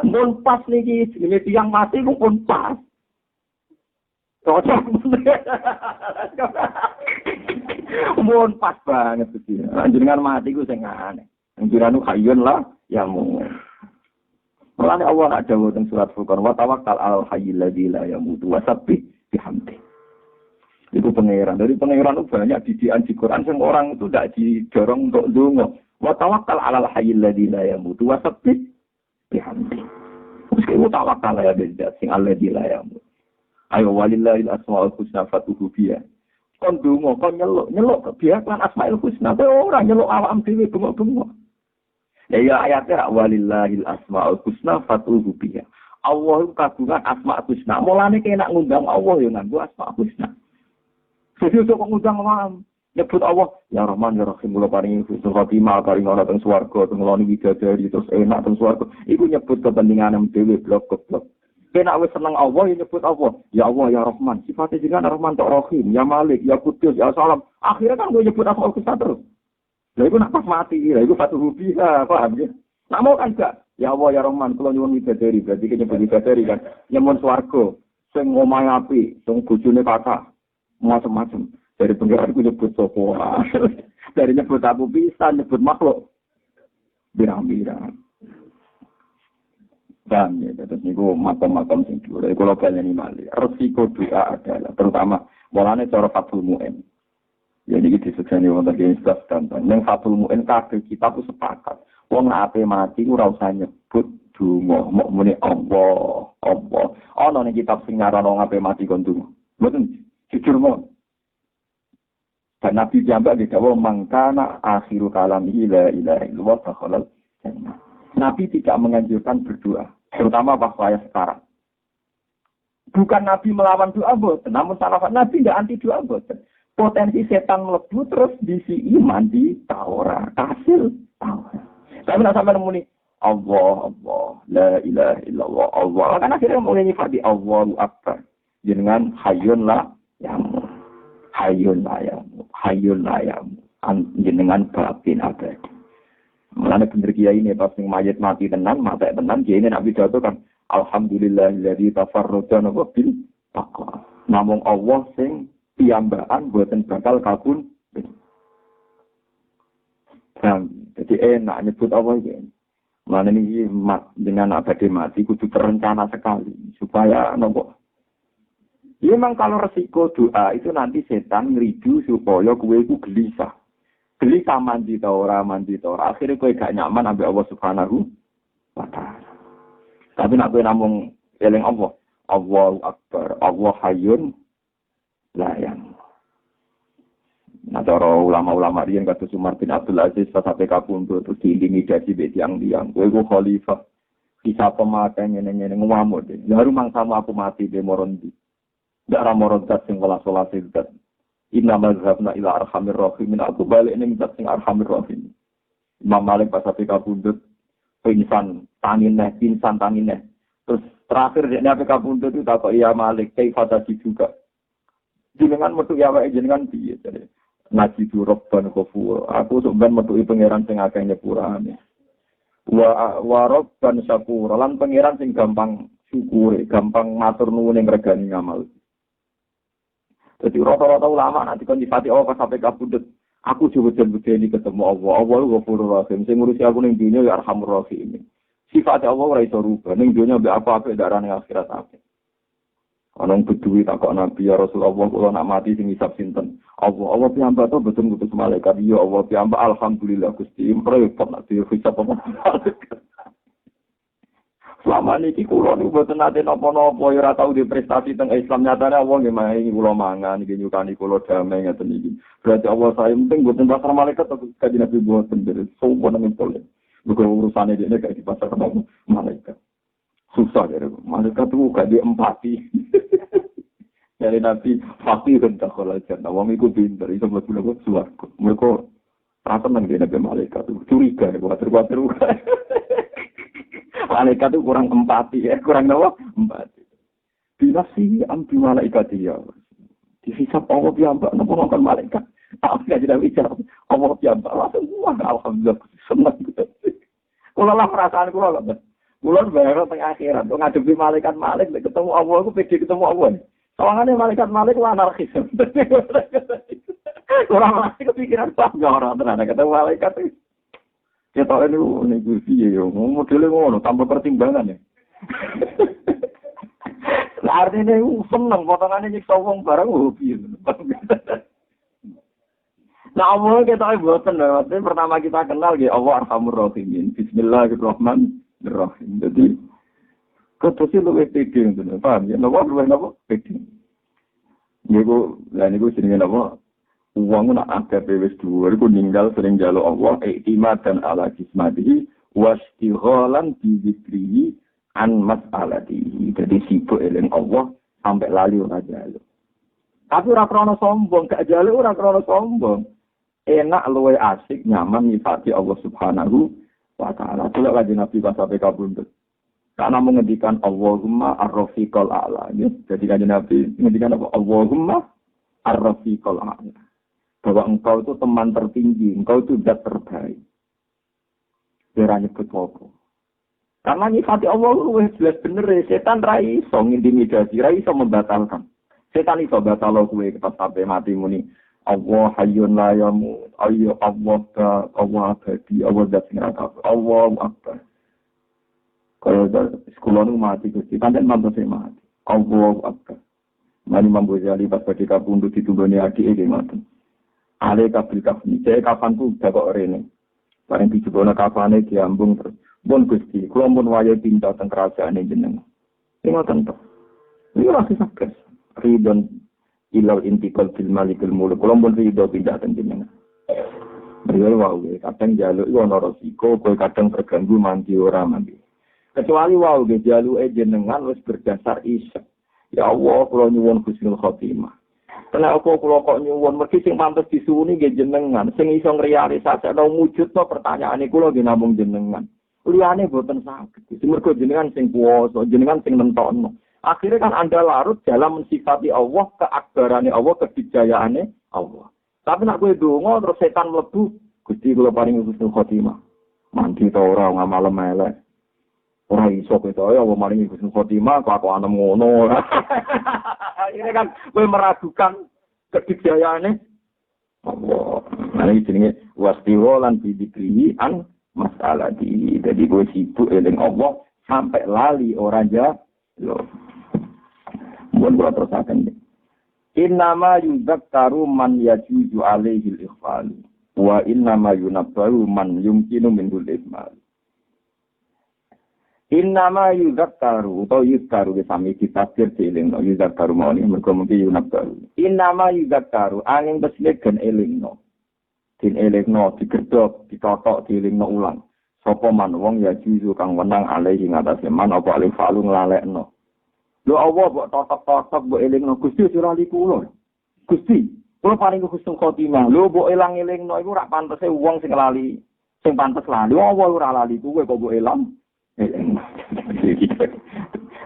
Mun pas niki jenenge tiyang mati ku pun pas. Cocok. Mun pas banget Gusti. Jenengan mati ku sing aneh. Jenengan hayyun lah ya mu. Mulane Allah nak dawuh teng surat Furqan wa tawakkal al hayyil ladzi la yamutu wa sabbih bihamdi. Itu pangeran. Dari pangeran itu banyak didikan di Quran yang orang itu tidak didorong untuk dongo. Wa tawakkal 'alal hayyil ladzi la yamutu wa sabbih bihamdi. Meski wa tawakkal ya bidzat sing alladzi la yamut. Ayo walillahil asmaul husna fatuhu biha. Kon dongo, kon nyeluk biak lan asmaul husna. Ora nyeluk awakmu dhewe bengok-bengok. Ya ayatnya walillahil asmaul husna fatuhu biha. Allah kagungan asmaul husna. Mulane kena ngundang Allah ya nganggo asmaul husna. Jadi untuk mengundang awam, nyebut Allah, ya Rahman, ya Rahim, mula paring husnul khotimah, paring ana teng swarga, teng ngloni widadari, terus enak teng swarga. Iku nyebut kepentingan dhewe blok-blok. Kena wis seneng Allah, ya nyebut Allah. Ya Allah, ya Rahman, sifatnya jenengan Rahman tok Rahim, ya Malik, ya Qudus, ya Salam. Akhirnya kan gue nyebut asmaul husna terus. Lah iku nak pas mati, lah iku fatuhu biha, paham ya? Nak mau kan gak? Ya Allah, ya Rahman, kula nyuwun widadari, berarti nyebut widadari kan. Nyuwun swarga, sing omahe apik, sing bojone kathah. Macam-macam dari pengiran aku nyebut sopo dari nyebut aku bisa nyebut makhluk birang-birang dan ya terus niku makam-makam sing dhuwur dari kula baleni malih resiko doa adalah terutama mulane cara Fathul Mu'in ya niki disegani wonten ing kitab kanton ning Fathul Mu'in kabeh kita ku sepakat wong ape mati ora usah nyebut donga mok muni Allah ana ning kitab sing ngarana wong ape mati kon donga mboten jujur mau. Dan Nabi jambak di dakwah mangkana akhiru kalamihi la ilaha illallah dakhalal jannah. Nabi tidak menganjurkan berdoa, terutama pas saya sekarang. Bukan Nabi melawan doa boten, namun salafat Nabi tidak anti doa boten. Potensi setan mlebu terus diisi iman di Taurat, hasil Taurat. Tapi nak sampai nemu ni Allah, la ilaha illallah, Allah. Kan akhirnya mulai nyifati Allahu Akbar. Jenengan hayyun la yamu hayyun layam jenengan batin abadi. Mulane bener kiai ini pas sing mayit mati tenan kiai ini nak pidato kan alhamdulillahilladzi tafarrada bil taqwa. Namung Allah sing piyambakan boten bakal kabun. Jadi enak nyebut Allah iki. Mulane niki dengan abadi mati kudu terencana sekali supaya nopo. Ya memang kalau resiko doa itu nanti setan ngeridu supaya kowe iku gelisah. Gelisah mandi ta ora. Akhirnya kowe gak nyaman ambek Allah Subhanahu wa taala. Tapi nek kowe namung eling Allah, Allahu Akbar, Allah hayyun la yamut. Nah, cara ulama-ulama riyen kados Umar bin Abdul Aziz sampai kapundhut terus diintimidasi mbek tiyang-tiyang. Kowe iku khalifah. Bisa pemakai ngene-ngene ngamuk. Ya rumangsamu aku mati de morondi. Ndak ramorontat sing welas zat. Inna mazhabna ila arhamir rahimin. Aku balik ning zat sing arhamir rahim. Imam Malik pas apik kabundut pingsan tangine. Terus terakhir dia apik kabundut itu tak kok iya Malik kaifa tadi juga. Jenengan metu ya wae jenengan piye jare. Naji durabban ghafur. Aku sok ben metuki pangeran sing akeh nyepurane. Wa rabban syakur. Lan pangeran sing gampang syukur, gampang matur nuwun ing regane ngamal. Jadi rata-rata ulama nanti kon difati Allah sampai kabudut. Aku coba jadi ketemu Allah. Allah itu Ghafurur Rahim. Sing ngurusi aku ning dunya ya Arhamur Rahim. Sifat Allah ora iso rubah. Ning dunya mbek apa-apa darane akhirat apik. Ana beduwi takok Nabi ya Rasulullah kula nak mati sing hisab sinten? Allah piyambak to betul ngutus malaikat. Ya Allah piyambak alhamdulillah Gusti. Repot nak dihisab apa. Selama niki kula niku mboten nate napa-napa ya ora tau di prestasi teng Islam nyatane Allah nggih maringi kula mangan nggih nyukani kula damai ngaten iki. Berarti Allah saya penting mboten pasar malaikat atau kaji Nabi mboten dari sopo nang tole. Bukan urusane dene kayak di pasar malaikat. Susah ya, malaikat itu gak di empati. Dari Nabi fakir dan takol aja. Wong iku pinter iso mlebu nang swarga. Mereka rasa nang dene malaikat itu curiga ya kuatir-kuatir. Malaikat itu kurang empati ya, kurang apa? Empati. Binasi ambi malaikat ya. Dihisap Allah piyambak napa nonton malaikat. Aku enggak tidak bicara. Allah piyambak langsung wah alhamdulillah seneng gitu. Kula lah perasaan kula lho. Kula bayar teng akhirat untuk ngadepi malaikat Malik ketemu Allah aku pede ketemu Allah. Sawangane malaikat Malik ku anarkis. Kurang lagi kepikiran bangga orang tenan ketemu malaikat. Ya tau ini piye yo, modelnya ngono tanpa pertimbangan ya. Artinya seneng potongannya nyiksa wong barang hobi. Nah, Allah kita boten lho. Pertama kita kenal ya Allah Arhamur Rahimin. Bismillahirrahmanirrahim. Jadi ketose luwih pede ngono, paham ya? Napa luwih napa pede. Niku jenenge napa? Uang nak ada bebas dua, aku ninggal sering jaluk Allah, iktimat dan ala kismatihi, wastigholan bizikrihi an mas'alatihi. Jadi sibuk eling Allah sampai lali ora jaluk. Tapi ora krana sombong, gak jaluk ora krana sombong. Enak luwe asik nyaman nyifati Allah Subhanahu wa taala. Kula lagi Nabi pas sampai kabundut. Karena mengendikan Allahumma ar-rafiqal a'la. Jadi kanjeng Nabi mengendikan apa? Allahumma ar-rafiqal a'la. Bahwa engkau itu teman tertinggi, engkau itu zat terbaik. Biar nyebut apa. Karena nyifati Allah itu jelas bener, setan rai iso ngintimidasi, rai iso membatalkan. Setan iso batalo kowe ketok sampai mati muni. Allah hayyun la yamut, ayya Allah abadi, Allah zat sing ra kabeh. Allahu akbar. Kalau sekolah nu mati Gusti, pancen mantep mati. Allahu akbar. Mani Imam Ghazali pas badhe kapundhut ditunggone adike nggih ngoten. Ale kabil kafni, saya kapan tuh udah kok rene. Bareng dijebona kafane diambung terus. Pun Gusti, kula mun waya pindah teng kerajaane jenengan. Ini ngoten to. Ini masih sakit. Ridon ilal intikal bil malikul mulk. Kula mun ridho pindah teng jenengan. Beliau wau kadang jaluk iku ana resiko, kowe kadang terganggu mandi ora mandi. Kecuali wau jaluke jenengan wis berdasar isek. Ya Allah, kula nyuwun husnul khotimah. Karena aku kalau kok nyuwun mergi sing pantes disuwuni nggih jenengan, sing iso ngrealisasakno wujudno pertanyaane kula nggih namung jenengan. Liyane boten saged. Mergo jenengan sing kuwasa, jenengan sing nentokno. Akhirnya kan Anda larut dalam mensifati Allah, keakbarane Allah, kebijayaane Allah. Tapi nek kowe donga terus setan mlebu, Gusti kula paringi husnul khotimah. Mandi ta ora ngamal elek. Ora iso kowe to ya Allah maringi husnul khotimah kok ana ngono. Ini kan kowe meragukan kebijayaane Allah. Nah iki jenenge wastiwa lan bidikri an masalati. Jadi kowe sibuk eling Allah sampai lali ora ja lho. Mun kula terusaken. Innama yuzakkaru man yajuzu alaihi al-ikhfal wa innama yunabbaru man yumkinu minhu al-ihmal. Innama yuzakkaru atau yuzkaru sami ditafsir dilingno yuzakkaru mawon mergo mungkin yunabbaru. Innama yuzakkaru angin besle gen elingno. Din elingno digedhok, ditotok dilingno ulang. Sapa man wong yajuzu kang wenang alaihi ngatasé man apa alih falu nglalekno. Lho Allah mbok totok-totok mbok elingno Gusti ora li kula. Gusti, kula paring husnul khotimah. Lho mbok elang-elingno iku ora pantese wong sing lali. Sing pantes lali Allah ora lali kuwe kok mbok elang.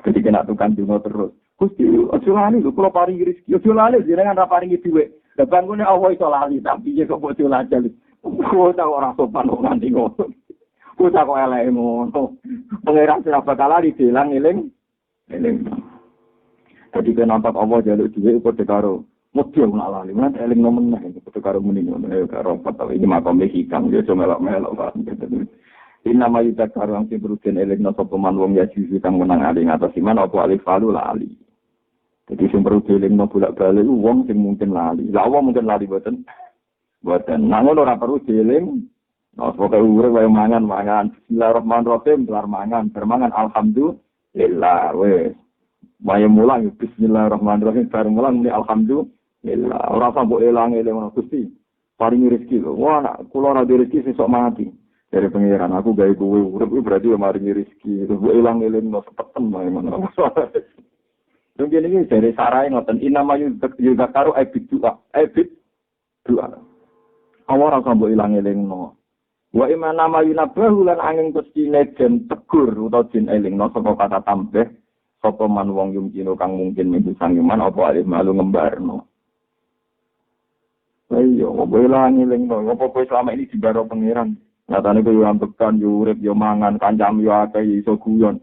Jadi kena tukang dungo terus. Gusti, aja lali lho kula paring rezeki. Aja lali jenengan ra paringi dhuwit. Lah bangune Allah iso lali tapi ya kok mbok dilajal. Kok ta ora sopan kok nganti ngono. Kok tak kok eleke ngono. Pangeran ora bakal lali dielang-eling. Eling. Jadi kenapa Allah jaluk dhuwit padha karo model nak lali. Mas eling nomen nek padha karo muni ngono ya karo tapi iki makom hikam ya cuma melok-melok kan. Inna ma yudhakkaru ang sing eling sapa man wong ya juzu kang menang ali ngatas iman apa alif falu lali. Jadi sing perlu eling bolak-balik wong sing mungkin lali. Lah wong mungkin lali boten. Boten. Nang ora perlu eling Nah, pokoke urip wae mangan. Bismillahirrahmanirrahim, kelar mangan, bermangan alhamdulillah wis. Wae mulang bismillahirrahmanirrahim, bar mulang muni alhamdulillah. Ora sampo elang-eling ngono Gusti. Paringi rezeki lho. Wah, nak kula ora di rezeki sesuk mati. Dari pengiran aku gawe kowe urip berarti ya maringi rezeki. Terus elang-eling no sepeten wae ngono. Mungkin ini dari sarai ngoten inama yuzakaru ebit doa. Awara sampo elang-eling no. Wa imana mayunabahu lan angin kestine den tegur utawa den elingno saka kata tambah sapa man wong yumkino kang mungkin minggu sangiman apa alih malu ngembarno. Ayo opo elingno opo kowe selama ini dibaro pangeran. Nyatane kowe yo ambekan yo urip yo mangan kancam yo akeh iso guyon.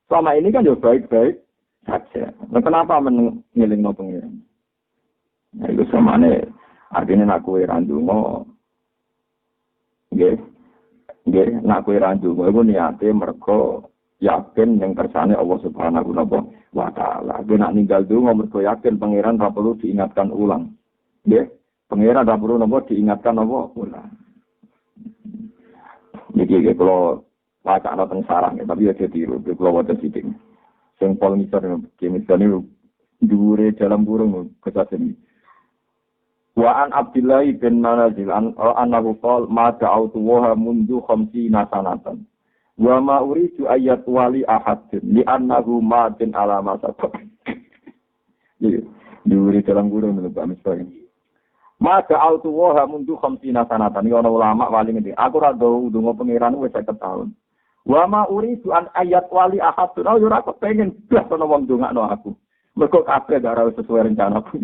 Selama ini kan yo baik-baik saja. Nah, kenapa ngelingno pangeran? Nah, itu samane artinya nak kowe ra ndonga nggih nak kowe ra ndonga iku niate mergo yakin yang kersane Allah Subhanahu wa taala. Kowe nak ninggal ndonga mergo yakin pangeran ra perlu diingatkan ulang. Nggih, pangeran ra perlu diingatkan ulang. Niki kalau wacana teng sarang tapi ya ditiru kalau waca sithik. Sing pol misor misalnya dhuwure dalam burung kesaten. Wa an Abdullah bin Manazil annahu qala ma ta'awtu wa mundu 50 sanatan wa ma uridu ayat wali ahad li annahu matin ala masaq. Diuri dalam gurung Mbak Misbah. Ma ta'awtu wa mundu 50 sanatan iki ana ulama wali ngendi aku ra ndonga pangeran wis 50 tahun. Wa ma uridu an ayat wali ahad ora ora kepengin blas ana wong ndongakno aku. Mergo kabeh ora sesuai rencana aku.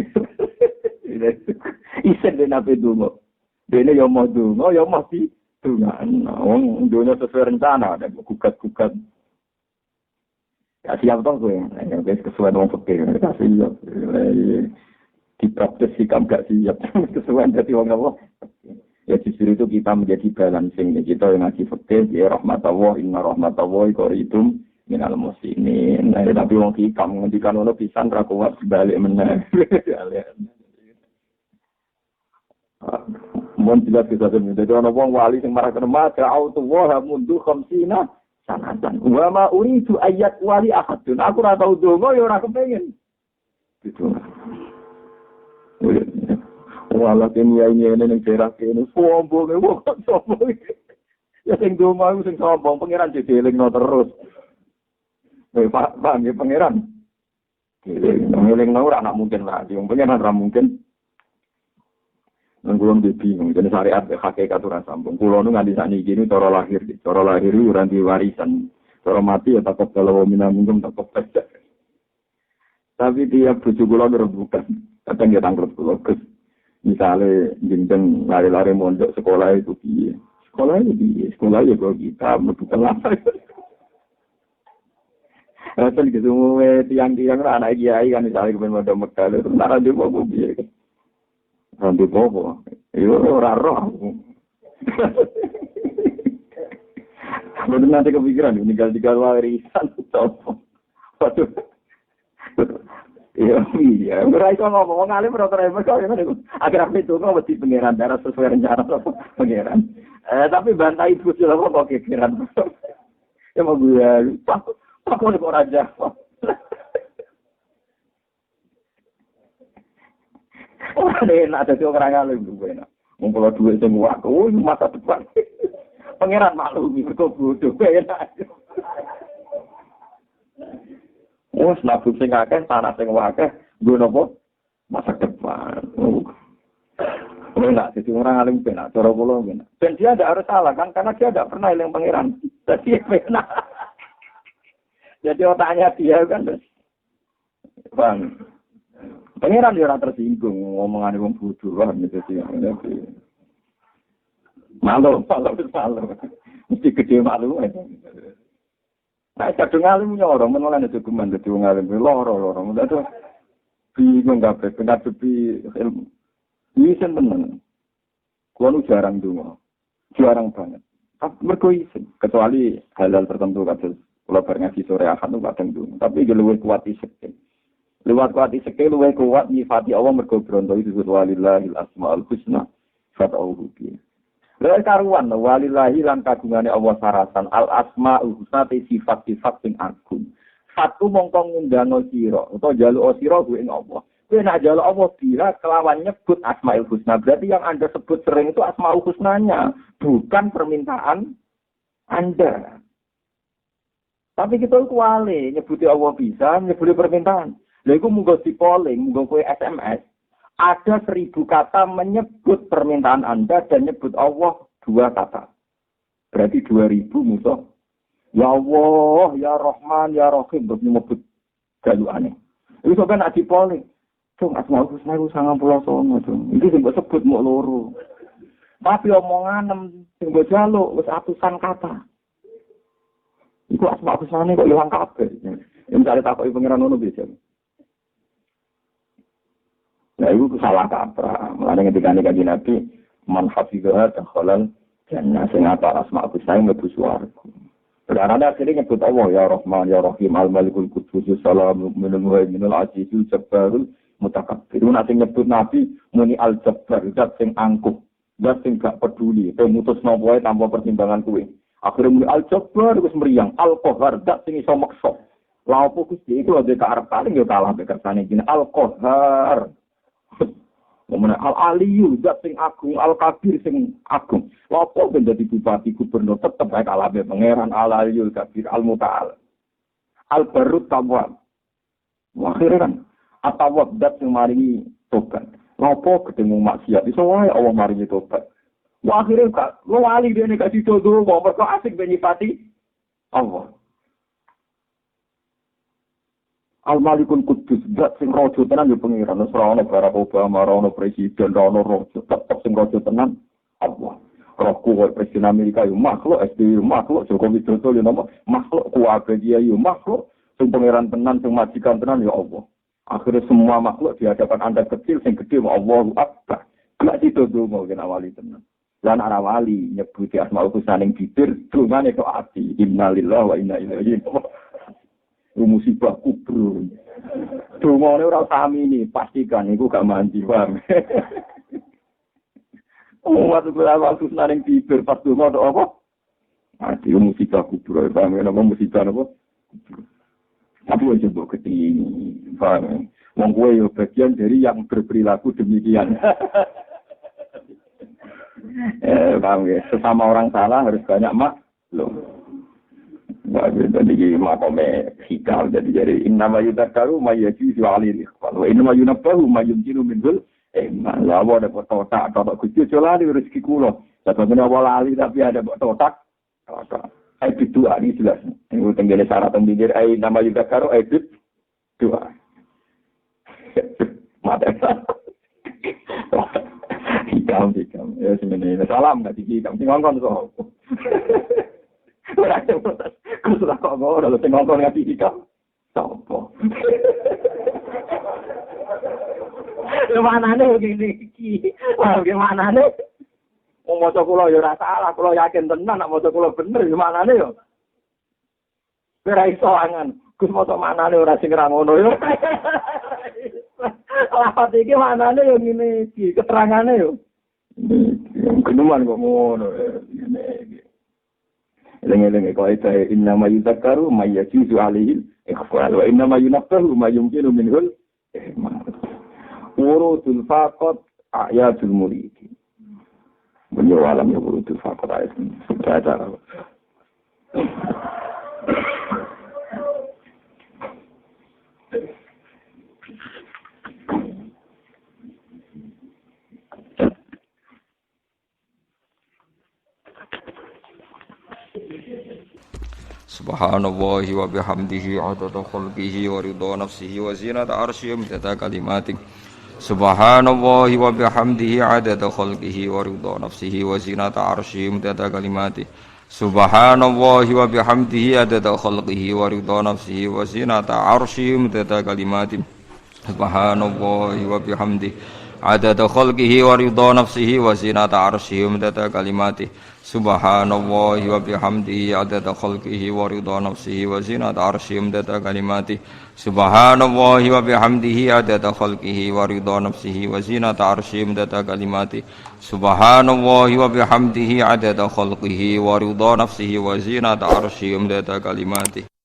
Isen den ape dungo. Dene yo mau dungo, yo mesti dungan. Wong dunya sesuai rencana, ada gugat-gugat. Ya siap toh kowe. Nek wis kesuwen wong fikir, kasih yo. Dipraktis sikam gak siap. Kesuwen dadi wong apa? Ya justru itu kita menjadi balancing. Kita yang ngaji fikir, ya rahmatullah, inna rahmatullah qaridum minal muslimin. Nah, tapi wong hikam ngendikan ono pisan ra kuat balik meneh. Mun jelas kita dene dadi ana wong wali sing marah kena mata auto wa mundu 50 sanatan wa ma uridu ayat wali ahadun aku ora tau donga ya ora kepengin gitu. Wala kene ini ning daerah kene sombong wong sombong ya sing donga sing sombong pangeran didelingno terus Pak nggih pangeran dilingno ora mungkin lah wong pangeran ora mungkin. Nangkulon bingung, jadi syariat hakikat aturan sambung. Kulo nu nganti sakniki ini cara lahir itu ora di warisan. Cara mati ya takut kalau minamungkum takut pecah. Tapi tiap bojo kula rebukan, kadang ya tangkrut kula Gus. Misale jeneng lari-lari mondok sekolah itu piye? Sekolah ya kok kita mlebu kelas. Rasane gitu tiang-tiang anak kiai kan misale kepen mondok Mekah itu nara juga kok piye. Nanti bobo, itu ora roh. Bener nanti kepikiran, tinggal warisan topo. Waduh, iya, berai kok ngomong ngalim rotor mereka yang mana? Akhirnya itu kok mesti pengiran darah sesuai rencana pengiran. Tapi bantai ibu sudah kok kepikiran. Ya mau gue, aku nih kok raja. Orang enak jadi orang alim juga enak. Ngumpul duit semua, masa depan. Pangeran malu, mereka bodoh, enak. Nabuk sing akeh, tanah sing akeh, gue nopo masa depan. Enak, jadi orang alim enak, cara kula enak. Dan dia tidak harus salah kan, karena dia tidak pernah eling pangeran. Jadi enak. Jadi otaknya dia kan, bang. Pangeran dia ora tersinggung ngomongane wong bodoh lah gitu sih. Malu. Mesti gede malu. Nah, kadung alim nyoro menawa nek dokumen dadi wong alim loro. Itu bingung kabeh ngadepi ilmu. Isen tenan. Kuwi jarang donga. Jarang banget. Mergo isen, kecuali hal-hal tertentu kados kula bar ngaji sore ahad nu kadang donga. Tapi luwih kuat isen. Lewat kuat iseke luwih kuat nyifati Allah mergo bronto itu disebut walillahil asmaul husna fatauhu bi. Lha karuan walillahi lan kagungane Allah sarasan al asmaul husna te sifat-sifat sing agung. Satu mongko ngundang sira utawa njaluk sira kuwi ing Allah. Kowe nek njaluk Allah bila kelawan nyebut asmaul husna berarti yang Anda sebut sering itu asmaul husnanya, bukan permintaan Anda. Tapi kita kuwale nyebuti Allah bisa, nyebuti permintaan. Lha iku munggo dipoling, munggo kowe SMS. Ada 1000 kata menyebut permintaan Anda dan nyebut Allah 2 kata. Berarti 2000 musuh. Ya Allah, ya Rahman, ya Rahim terus nyebut jalukane. Iku sampeyan nek dipoling, cung asmaul husna iku 99 cung. Iki sing mbok sebut mok loro. Tapi omongan sing mbok jaluk wis atusan kata. Iku asmaul husna kok ilang kabeh. Yang misalnya takoki pangeran ngono bisa. Nah, itu salah kaprah. Mulane ketika Nabi man hafizah dakhalal jannah sing apa asmaul husna mlebu swarga. Karena akhirnya nyebut Allah ya Rahman ya Rahim al-Malikul Quddus salam minal muhaiminul azizul jabbarul mutakabbir. Nanti nyebut Nabi muni al-Jabbar zat sing angkuh, zat sing gak peduli, pemutus nopo wae tanpa pertimbangan kuwi. Akhirnya muni al-Jabbar wis mriyang, al-Qahhar zat sing iso maksa. Lha opo Gusti iku lho dek arep paling yo kalah kersane jeneng al-Qahhar. Ngomong al-Aliyu, zat sing agung, al-Kabir sing agung. Lapo ben dadi bupati gubernur tetep ae kalah be pangeran al-Aliyu, al-Kabir, al-Muta'al. Al-Barut Tawwab. Akhirnya kan atawab zat sing maringi tobat. Lapo ketemu maksiat iso wae Allah maringi tobat. Wah akhirnya kak, lo wali dene gak ditodo kok mergo asik ben nyipati Allah. Al-Malikul Quddus, zat sing raja tenan yo pengiran, ora ana Barack Obama, ora ana presiden, ora ana raja, tetep sing raja tenan Allah. Rohku kok presiden Amerika yo makhluk, SBY yo makhluk, Jokowi Widodo yo makhluk, kuwabe dia yo makhluk, sing pengiran tenan, sing majikan tenan yo Allah. Akhirnya semua makhluk di hadapan Anda kecil, sing gede Allahu Akbar. Gak ditodo mau kena wali tenan. Lan ana wali nyebuti asmaul husna ning bibir, dungane kok ati. Innalillahi wa inna ilaihi raji'un. Musibah kubur. Dungane ora samini, pastikan iku gak mandi, paham. Waktu kula waktu naring bibir pas donga tok apa? Ati musibah kubur, paham apa musibah apa? Tapi wis mbok ketini, paham. Wong kowe yo bagian dari yang berperilaku demikian. Paham ya, sesama orang salah harus banyak maklum. Nah, jadi makome hikal jadi innama yudakaru mayyajizu alil ikhwan wa innama yunabbahu mayyumkinu minhul lawa ada totak kucu colali rezeki kula sababane awal ali tapi ada totak ai doa ini jelas itu tenggene syarat pembinir ai nama yudakaru ai doa mata hikam ya sebenarnya salam enggak dikikam sing ngongkon kok ora protes. Kuwi kok ora lho sing ngomong ngati iki. Sopo? Manane ngene iki. Wah, manane. Wong maca kula ya ora salah, kula yakin tenan nek maca kula bener ya manane yo. Ora iso angan. Gus maca manane ora sing ra ngono yo. Lafat iki manane yo ngene iki, keterangane yo. Kenuman kok ngono. Lengi-lengi kau itu innama yudakaru mayyajizu alihil ikhfal wa innama yunabbahu mayyumkinu minhul urudul faqat ayatul muridi menyewalam ya urudul faqat ayatul muridi Subhanallahi wa bihamdihi adada khalqihi wa ridha nafsihi wa zinata arsyihi midada kalimatihi Subhanallahi wa bihamdihi adada khalqihi wa ridha nafsihi wa zinata arsyihi midada kalimatihi Subhanallahi wa bihamdihi adada khalqihi wa ridha nafsihi wa zinata arsyihi midada kalimatihi Subhanallahi wa bihamdihi عدد خلقه ورضا نفسه وزنة عرشه ومدد كلماته سبحان الله وبحمده عدد خلقه ورضا نفسه وزنة عرشه ومدد كلماته سبحان الله وبحمده عدد خلقه ورضا نفسه وزنة عرشه ومدد كلماته سبحان الله وبحمده عدد خلقه ورضا نفسه وزنة عرشه ومدد كلماته